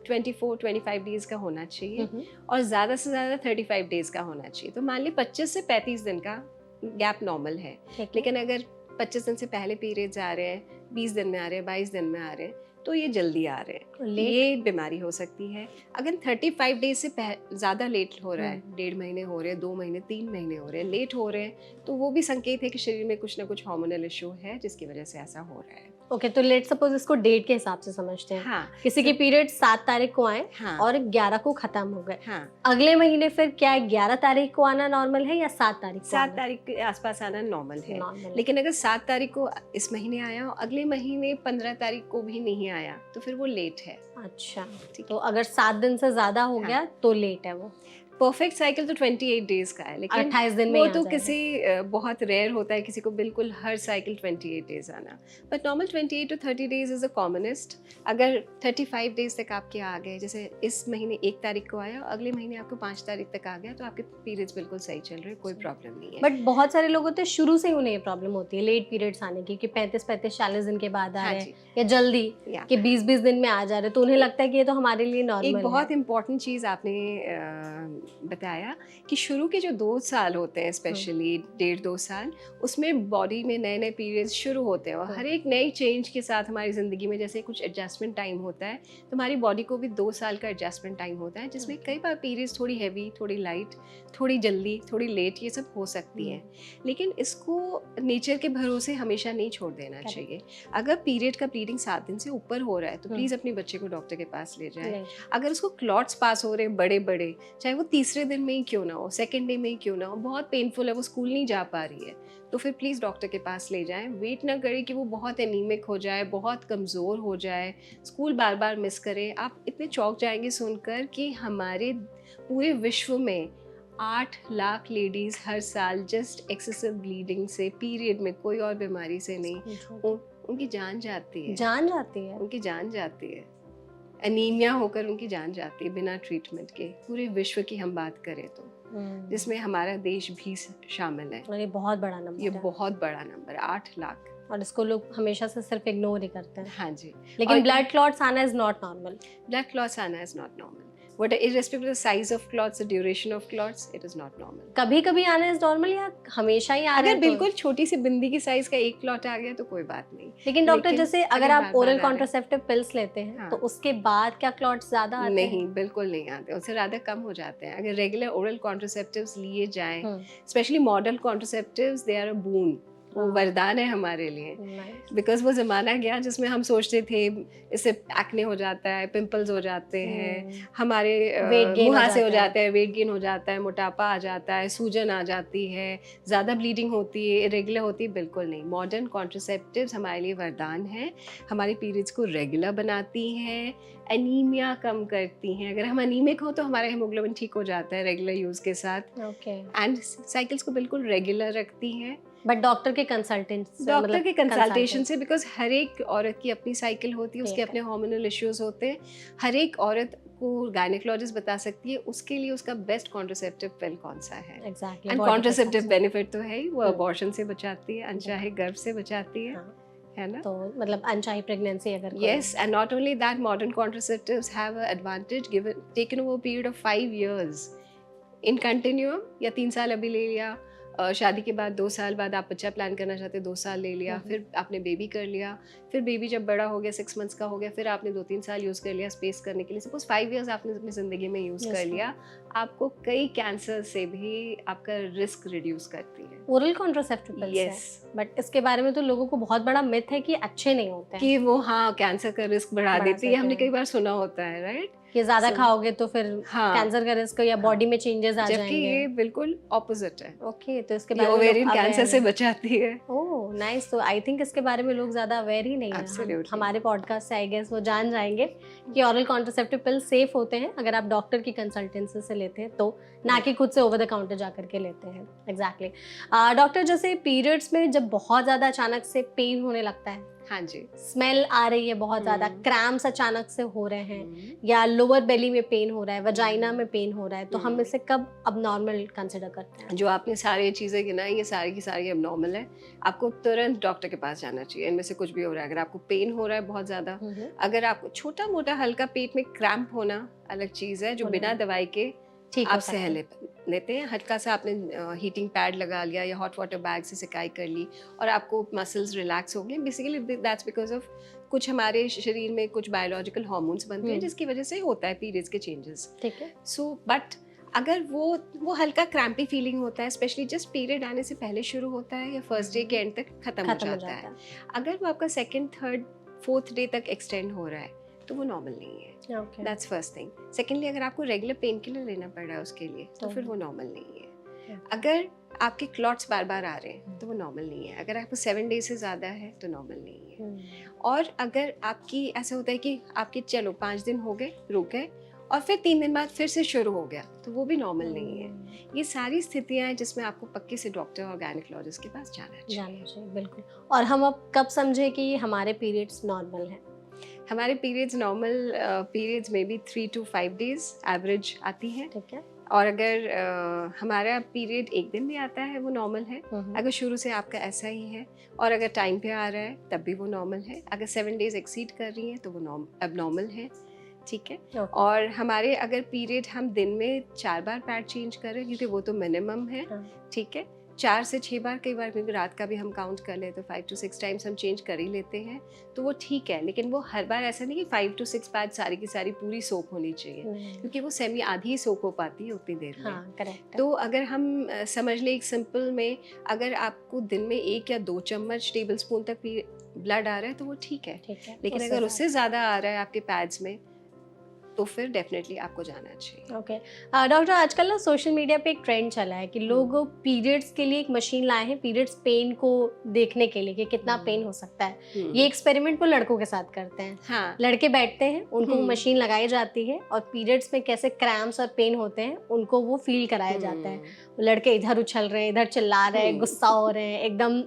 24-25 डेज का होना चाहिए, और ज़्यादा से ज़्यादा 35 डेज का होना चाहिए। तो मान ली 25 से 35 दिन का गैप नॉर्मल है। लेकिन अगर 25 दिन से पहले पीरियड्स आ रहे हैं, 20 दिन में आ रहे हैं, 22 दिन में आ रहे हैं, तो ये जल्दी आ रहे हैं, लेट? ये बीमारी हो सकती है। अगर 35 डेज से ज़्यादा लेट हो रहा है, 1.5 महीने हो रहे हैं, 2 महीने, 3 महीने हो रहे हैं, लेट हो रहे हैं, तो वो भी संकेत है कि शरीर में कुछ ना कुछ हार्मोनल इशू है जिसकी वजह से ऐसा हो रहा है। ओके, तो लेट सपोज इसको डेट के हिसाब से समझते हैं। हाँ, किसी के पीरियड 7 तारीख को आए हाँ, और 11 को खत्म हो गए, हाँ, अगले महीने फिर क्या 11 तारीख को आना नॉर्मल है या 7 तारीख को? 7 तारीख के आसपास आना नॉर्मल है। नॉर्मल। लेकिन अगर 7 तारीख को इस महीने आया और अगले महीने 15 तारीख को भी नहीं आया, तो फिर वो लेट है। अच्छा, ठीक तो अगर 7 दिन से ज्यादा हो गया तो लेट है वो। परफेक्ट साइकिल तो 28 डेज का है, लेकिन 28 दिन में वो ही आ तो जाएगा। किसी बहुत रेयर होता है किसी को बिल्कुल हर साइकिल 28 डेज आना। But normal 28 to 30 days is the commonest. अगर 35 डेज तक आपके आ गए, जैसे इस महीने 1 तारीख को आया और अगले महीने आपको 5 तारीख तक आ गया, तो आपके पीरियड्स बिल्कुल सही चल रहे हैं, कोई प्रॉब्लम नहीं है। बट बहुत सारे लोग होते हैं शुरू से ही उन्हें ये प्रॉब्लम होती है लेट पीरियड्स आने की, कि 35-40 दिन के बाद आ हाँ रहे जी, हैं या जल्दी या कि 20-20 दिन में आ जा रहे हैं, तो उन्हें लगता है कि ये तो हमारे लिए एक नॉर्मल बहुत है। इम्पॉर्टेंट चीज़ आपने बताया कि शुरू के जो 2 साल होते हैं, स्पेशली 1.5-2 साल, उसमें बॉडी में नए नए पीरियड्स शुरू होते हैं, और हर एक नई चेंज के साथ हमारी ज़िंदगी में जैसे कुछ एडजस्टमेंट टाइम होता है, तो हमारी बॉडी को भी 2 साल का एडजस्टमेंट टाइम होता है, जिसमें कई बार पीरियड्स थोड़ी हैवी, थोड़ी लाइट, थोड़ी जल्दी, थोड़ी लेट, ये सब हो सकती हैं। लेकिन इसको नेचर के भरोसे हमेशा नहीं छोड़ देना चाहिए। अगर पीरियड का ब्लीडिंग 7 दिन से ऊपर हो रहा है, तो प्लीज़ अपने बच्चे को डॉक्टर के पास ले जाएं। अगर उसको क्लॉट्स पास हो रहे हैं बड़े बड़े, चाहे वो तीसरे दिन में ही क्यों ना हो, सेकेंड डे में ही क्यों ना हो, बहुत पेनफुल है, वो स्कूल नहीं जा पा रही है, तो फिर प्लीज़ डॉक्टर के पास ले जाएं। वेट ना करें कि वो बहुत एनीमिक हो जाए, बहुत कमज़ोर हो जाए, स्कूल बार बार मिस करे। आप इतने चौंक जाएंगे सुनकर कि हमारे पूरे विश्व में 8 लाख लेडीज़ हर साल जस्ट एक्सेसिव ब्लीडिंग से, पीरियड में, कोई और बीमारी से नहीं, उनकी जान जाती है। जान जाती है? उनकी जान जाती है, एनीमिया होकर उनकी जान जाती है बिना ट्रीटमेंट के। पूरे विश्व की हम बात करें तो, जिसमें हमारा देश भी शामिल है। और ये बहुत बड़ा नंबर ये है। बहुत बड़ा नंबर है, 8 लाख। और इसको लोग हमेशा से सिर्फ इग्नोर ही करते हैं। हाँ जी। लेकिन ब्लड क्लॉट्स आना is not normal. Blood clots आना is not normal. What irrespective of the size of clots, the duration of clots, it is not normal. कभी कभी आना इज नॉर्मल या हमेशा ही आ रहा अगर है? बिल्कुल छोटी सी बिंदी की साइज का एक क्लॉट आ गया तो कोई बात नहीं। लेकिन डॉक्टर जैसे अगर आप बार-बार ओरल आ रहे हैं। कॉन्ट्रासेप्टिव पिल्स लेते हैं हाँ। तो उसके बाद क्या क्लॉट्स ज्यादा आते हैं? नहीं, बिल्कुल नहीं आते, उससे ज़्यादा कम हो जाते हैं। अगर रेगुलर ओरल कॉन्ट्रासेप्टिव्स लिए जाएं, specially modern contraceptives, they are a boon, वो वरदान है हमारे लिए। बिकॉज वो ज़माना गया जिसमें हम सोचते थे इससे एक्ने हो जाता है, पिंपल्स हो जाते हैं, हमारे मुहासे हो जाते हैं, वेट गेन हो जाता है, मोटापा आ जाता है, सूजन आ जाती है, ज़्यादा ब्लीडिंग होती है, इरेगुलर होती है। बिल्कुल नहीं, मॉडर्न कॉन्ट्रासेप्टिव्स हमारे लिए वरदान है। हमारे पीरियड्स को रेगुलर बनाती हैं, एनीमिया कम करती हैं। अगर हम एनीमिक हो तो हमारा हेमोग्लोबिन ठीक हो जाता है रेगुलर यूज़ के साथ। एंड साइकिल्स को बिल्कुल रेगुलर रखती हैं। बट डॉक्टर के कंसल्टेशन से, बिकॉज हर एक औरत की अपनी साइकिल होती है, उसके अपने हार्मोनल इश्यूज होते हैं। हर एक औरत को गायनेकोलॉजिस्ट बता सकती है उसके लिए उसका बेस्ट कॉन्ट्रासेप्टिव पिल कौन सा है। एंड कॉन्ट्रासेप्टिव बेनिफिट तो है ही, वो अबॉर्शन से बचाती है, अनचाहे गर्भ से बचाती है ना। तो मतलब अनचाही प्रेगनेंसी अगर yes, and not only that, modern contraceptives have an advantage taken over a period of 5 years in continuum, या 3 साल अभी ले लिया, शादी के बाद 2 साल बाद आप बच्चा प्लान करना चाहते 2 साल ले लिया, फिर आपने बेबी कर लिया, फिर बेबी जब बड़ा हो गया 6 मंथ्स का हो गया, फिर आपने 2-3 साल यूज़ कर लिया स्पेस करने के लिए, सपोज 5 इयर्स आपने अपनी ज़िंदगी में यूज़ कर लिया, आपको कई कैंसर से भी आपका रिस्क रिड्यूस करती है oral contraceptive pills yes but इसके बारे में तो लोगों को बहुत बड़ा मिथ है कि अच्छे नहीं होते हैं, कि वो हाँ कैंसर का रिस्क बढ़ा देती है, हमने सकते कई हैं। बार सुना होता है राइट। कि ज्यादा So, खाओगे तो फिर हाँ कैंसर का रिस्क या बॉडी में चेंजेस आ जबकि जाएंगे। ये बिल्कुल ऑपोजिट है, ओके, तो इसके ये बारे में ओवेरियन कैंसर से बचाती है। ओह नाइस, तो आई थिंक इसके बारे में लोग ज्यादा अवेयर ही नहीं है। Absolutely. हमारे पॉडकास्ट से आई गेस वो जान जाएंगे कि ओरल कॉन्ट्रासेप्टिव पिल सेफ होते हैं अगर आप डॉक्टर की कंसल्टेंसी से लेते हैं तो, ना कि खुद से ओवर द काउंटर जा करके लेते हैं। एग्जैक्टली डॉक्टर, जैसे पीरियड्स में जब बहुत ज्यादा अचानक से पेन होने लगता है, हाँ जी, स्मेल आ रही है बहुत ज्यादा, क्रैम्प्स अचानक से हो रहे हैं या लोअर बेली में पेन हो रहा है, वजाइना में पेन हो रहा है, तो हम इसे कब अबनॉर्मल कंसिडर करते हैं? जो आपने सारी चीज़ें गिनाई ये सारी की सारी एबनॉर्मल है, आपको तुरंत डॉक्टर के पास जाना चाहिए। इनमें से कुछ भी हो रहा है, अगर आपको पेन हो रहा है बहुत ज़्यादा, अगर आपको छोटा मोटा हल्का पेट में क्रैम्प होना अलग चीज़ है, जो बिना दवाई के ठीक आप सह लेते हैं। हल्का सा आपने हीटिंग पैड लगा लिया या हॉट वाटर बैग से सिकाई कर ली और आपको मसल्स रिलैक्स हो गए, बेसिकली दैट्स बिकॉज ऑफ कुछ हमारे शरीर में कुछ बायोलॉजिकल हार्मोन्स बनते हैं जिसकी वजह से होता है पीरियड्स के चेंजेस। ठीक है। सो बट अगर वो हल्का क्रैम्पी फीलिंग होता है, स्पेशली जस्ट पीरियड आने से पहले शुरू होता है या फर्स्ट डे के एंड तक खत्म हो जाता है, अगर वो आपका सेकेंड थर्ड फोर्थ डे तक एक्सटेंड हो रहा है तो वो नॉर्मल नहीं है। That's first thing. सेकेंडली, अगर आपको रेगुलर पेन किलर लेना पड़ रहा है उसके लिए तो फिर वो नॉर्मल नहीं है। अगर आपके क्लॉट्स बार बार आ रहे हैं तो वो नॉर्मल नहीं है। अगर आपको 7 डेज से ज़्यादा है तो नॉर्मल नहीं है। और अगर आपकी ऐसा होता है कि आपके चलो 5 दिन हो गए, रुक गए और फिर 3 दिन बाद फिर से शुरू हो गया, तो वो भी नॉर्मल नहीं है। ये सारी स्थितियां हैं जिसमें आपको पक्के से डॉक्टर और गायनेकोलॉजिस्ट के पास जाना चाहिए। बिल्कुल। और हम अब कब समझे कि हमारे पीरियड्स नॉर्मल हैं? हमारे पीरियड्स नॉर्मल पीरियड्स में भी 3 to 5 डेज एवरेज आती है। ठीक है। और अगर हमारा पीरियड एक दिन भी आता है वो नॉर्मल है। अगर शुरू से आपका ऐसा ही है और अगर टाइम पे आ रहा है तब भी वो नॉर्मल है। अगर 7 डेज एक्सीड कर रही हैं तो वो एबनॉर्मल है। ठीक है। और हमारे अगर पीरियड हम दिन में 4 बार पैड चेंज कर रहे हैं, क्योंकि वो तो मिनिमम है। ठीक है। 4 से 6 बार, कई बार क्योंकि रात का भी हम काउंट कर लें तो 5 to 6 टाइम्स हम चेंज कर ही लेते हैं, तो वो ठीक है। लेकिन वो हर बार ऐसा नहीं कि 5 to 6 पैड सारी की सारी पूरी सोक होनी चाहिए, क्योंकि वो सेमी आधी ही सोक हो पाती है उतनी देर में। हाँ, करेक्ट। तो अगर हम समझ लें एक सिंपल में, अगर आपको दिन में 1 या 2 चम्मच टेबल स्पून तक भी ब्लड आ रहा है तो वो ठीक है। लेकिन अगर उससे ज़्यादा आ रहा है आपके पैड्स में तो फिर डेफिनेटली आपको जाना चाहिए। ओके डॉक्टर, आजकल ना सोशल मीडिया पे एक ट्रेंड चला है कि लोग पीरियड्स के लिए एक मशीन लाए हैं पीरियड्स पेन को देखने के लिए कि कितना पेन हो सकता है। ये एक्सपेरिमेंट वो लड़कों के साथ करते हैं। हाँ। लड़के बैठते हैं, उनको वो मशीन लगाई जाती है और पीरियड्स में कैसे क्रैम्प्स और पेन होते हैं उनको वो फील कराया जाता है। लड़के इधर उछल रहे हैं, इधर चिल्ला रहे हैं, गुस्सा हो रहे हैं, एकदम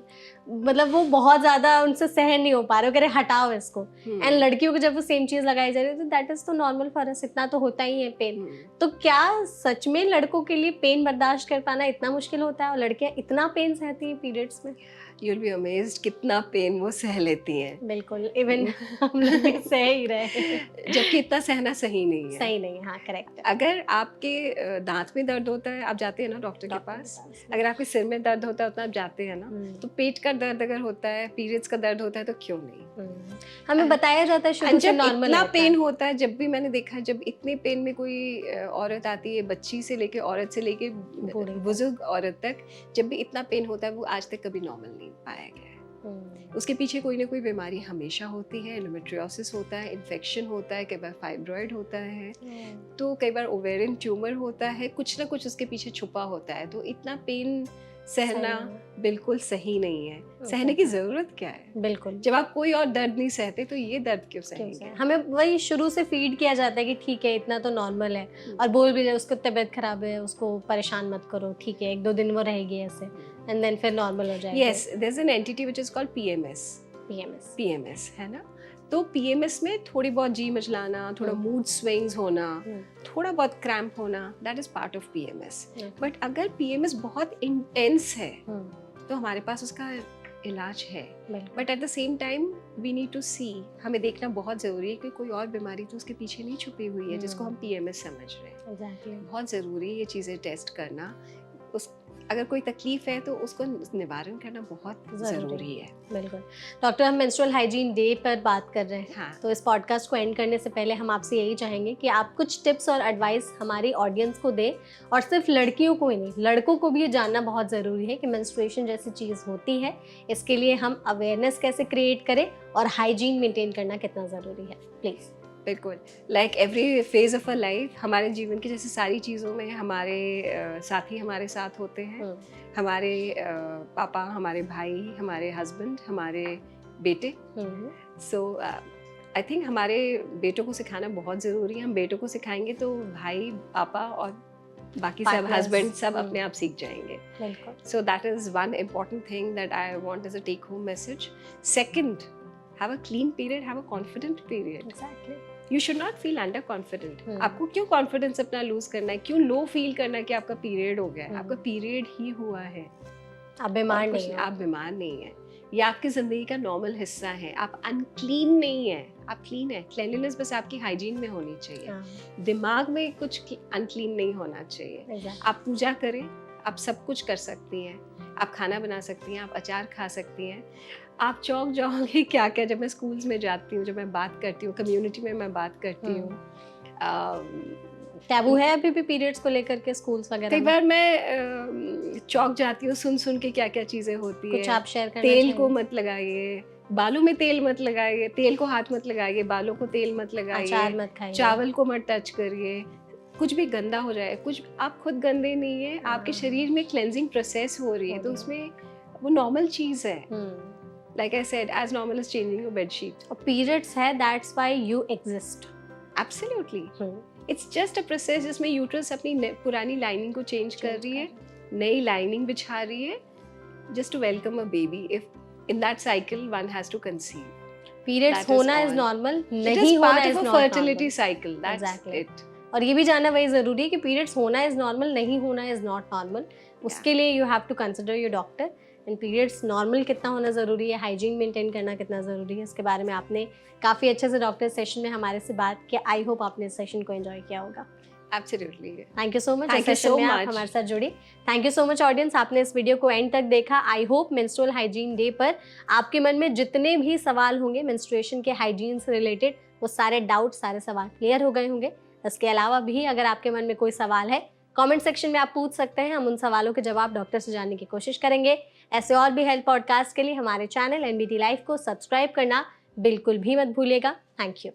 मतलब वो बहुत ज्यादा उनसे सहन नहीं हो पा रहे, वो कह रहे हटाओ इसको। एंड लड़कियों को जब वो सेम चीज लगाई जा रही है तो दैट इज तो नॉर्मल फॉर अस, इतना तो होता ही है पेन। तो क्या सच में लड़कों के लिए पेन बर्दाश्त कर पाना इतना मुश्किल होता है और लड़कियां इतना पेन सहती हैं पीरियड्स में? You'll be amazed कितना पेन वो सह लेती हैं। बिल्कुल, इवन हम लोग भी सह ही रहे हैं। जबकि इतना सहना सही नहीं है। सही नहीं, हाँ करेक्ट। अगर आपके दांत में दर्द होता है आप जाते हैं ना डॉक्टर के पास, अगर आपके सिर में दर्द होता है तो आप जाते हैं ना, तो पेट का दर्द अगर होता है, पीरियड्स का दर्द होता है तो क्यों नहीं? हमें बताया जाता है शुरू से नॉर्मल इतना पेन होता है। जब भी मैंने देखा है, जब इतने पेन में कोई औरत आती है, बच्ची से लेके औरत से लेके बुजुर्ग औरत तक, जब भी इतना पेन होता है वो आज तक कभी नॉर्मल नहीं पाया गया है। उसके पीछे कोई ना कोई बीमारी हमेशा होती है। एंडोमेट्रियोसिस होता है, इन्फेक्शन होता है, कई बार फाइब्रॉइड होता है, तो कई बार ओवेरियन ट्यूमर होता है, कुछ ना कुछ उसके पीछे छुपा होता है। तो इतना पेन सहना बिल्कुल सही नहीं है। सहने की जरूरत क्या है? बिल्कुल, जब आप कोई और दर्द नहीं सहते तो ये दर्द क्यों सहेंगे? हमें वही शुरू से फीड किया जाता है कि ठीक है इतना तो नॉर्मल है, और बोल भी जाए उसको तबीयत खराब है उसको परेशान मत करो, ठीक है 1-2 दिन वो रहेगी ऐसे एंड देन फिर नॉर्मल हो जाएगा। Yes, there is an entity which is called PMS, है ना। तो पीएमएस में थोड़ी बहुत जी मचलाना, थोड़ा मूड स्विंग्स होना, थोड़ा बहुत क्रैम्प होना, that is part of PMS. But अगर पीएमएस बहुत इंटेंस है तो हमारे पास उसका इलाज है। But at the same time we need to see, हमें देखना बहुत ज़रूरी है कि कोई और बीमारी तो उसके पीछे नहीं छुपी हुई है जिसको हम पीएमएस समझ रहे हैं। Exactly. बहुत ज़रूरी है ये चीज़ें टेस्ट करना। अगर कोई तकलीफ है तो उसको निवारण करना बहुत ज़रूरी है। बिल्कुल। डॉक्टर, हम मेंस्ट्रुअल हाइजीन डे पर बात कर रहे हैं। हाँ। तो इस पॉडकास्ट को एंड करने से पहले हम आपसे यही चाहेंगे कि आप कुछ टिप्स और एडवाइस हमारी ऑडियंस को दें, और सिर्फ लड़कियों को ही नहीं, लड़कों को भी ये जानना बहुत ज़रूरी है कि मेंस्ट्रुएशन जैसी चीज़ होती है, इसके लिए हम अवेयरनेस कैसे क्रिएट करें और हाइजीन मेंटेन करना कितना ज़रूरी है। प्लीज़। बिल्कुल, like every phase of a life, हमारे जीवन की जैसे सारी चीज़ों में हमारे साथी हमारे साथ होते हैं। हमारे पापा, हमारे भाई, हमारे हस्बैंड, हमारे बेटे। सो आई थिंक हमारे बेटों को सिखाना बहुत ज़रूरी है। हम बेटों को सिखाएंगे तो भाई, पापा और बाकी सब हस्बैंड सब अपने आप सीख जाएंगे। So that is one important thing that I want as a take home message. Second, have a clean period, have a confident period. Exactly. You should not feel under confident. आपको क्यों confidence अपना loose करना है, क्यों low feel करना है कि आपका पीरियड हो गया है? आपका पीरियड ही हुआ है, आप बीमार नहीं हैं। आप बीमार नहीं है, ये आपकी जिंदगी का नॉर्मल हिस्सा है। आप अनक्लीन नहीं है, आप क्लीन है। क्लीनलीनेस बस आपकी हाइजीन में होनी चाहिए, दिमाग में कुछ अनक्लीन नहीं होना चाहिए। आप पूजा करें, आप सब कुछ कर सकती हैं, आप खाना बना सकती हैं, आप अचार खा सकती हैं, आप चौक जाओगे क्या क्या। जब मैं स्कूल्स में जाती हूँ, जब मैं बात करती हूँ, कम्युनिटी में मैं बात करती हूँ, टैबू है अभी भी पीरियड्स को लेकर के स्कूल्स वगैरह? कई बार मैं चौक जाती हूँ, सुन के क्या क्या चीज़ें होती कुछ है। आप शेयर करना तेल को मत लगाइए, बालों में तेल मत लगाइए, तेल को हाथ मत लगाइए, बालों को तेल मत लगाइए, अचार मत खाइए, चावल को मत टच करिए। कुछ भी गंदा हो जाए, कुछ आप खुद गंदे नहीं है, आपके शरीर में क्लेंजिंग प्रोसेस हो रही है, तो उसमें वो नॉर्मल चीज़ है। Like I said, as normal as changing your bed sheet. Periods है, that's why you exist. Absolutely. It's just a process जिसमें यूट्रस अपनी पुरानी लाइनिंग को चेंज कर रही है, नई लाइनिंग बिछा रही है, just to welcome a baby. If in that cycle one has to conceive. Periods होना is normal, नहीं होना is not normal. It is part of a fertility cycle. That's it. और ये भी जानना वही ज़रूरी है कि पीरियड्स होना इज़ नॉर्मल, नहीं होना इज़ नॉट नॉर्मल। उसके लिए you have to consider your doctor. And periods normal कितना होना ज़रूरी है, हाइजीन मेंटेन करना कितना ज़रूरी है, इसके बारे में आपने काफ़ी अच्छे से डॉक्टर सेशन में हमारे से बात की। आई होप आपने इस सेशन को एंजॉय किया होगा। Absolutely. Thank you so much. Thank you so much. आप हमारे साथ जुड़ी। Thank you so much audience, आपने इस वीडियो को एंड तक देखा। I hope menstrual hygiene day पर आपके मन में जितने भी सवाल होंगे मेंस्ट्रुएशन के हाइजीन से रिलेटेड, वो सारे डाउट, सारे सवाल क्लियर हो गए होंगे। इसके अलावा भी अगर आपके मन में कोई सवाल है, कमेंट सेक्शन में आप पूछ सकते हैं। हम उन सवालों के जवाब डॉक्टर से जानने की कोशिश करेंगे। ऐसे और भी हेल्थ पॉडकास्ट के लिए हमारे चैनल NBT लाइफ को सब्सक्राइब करना बिल्कुल भी मत भूलिएगा। Thank you.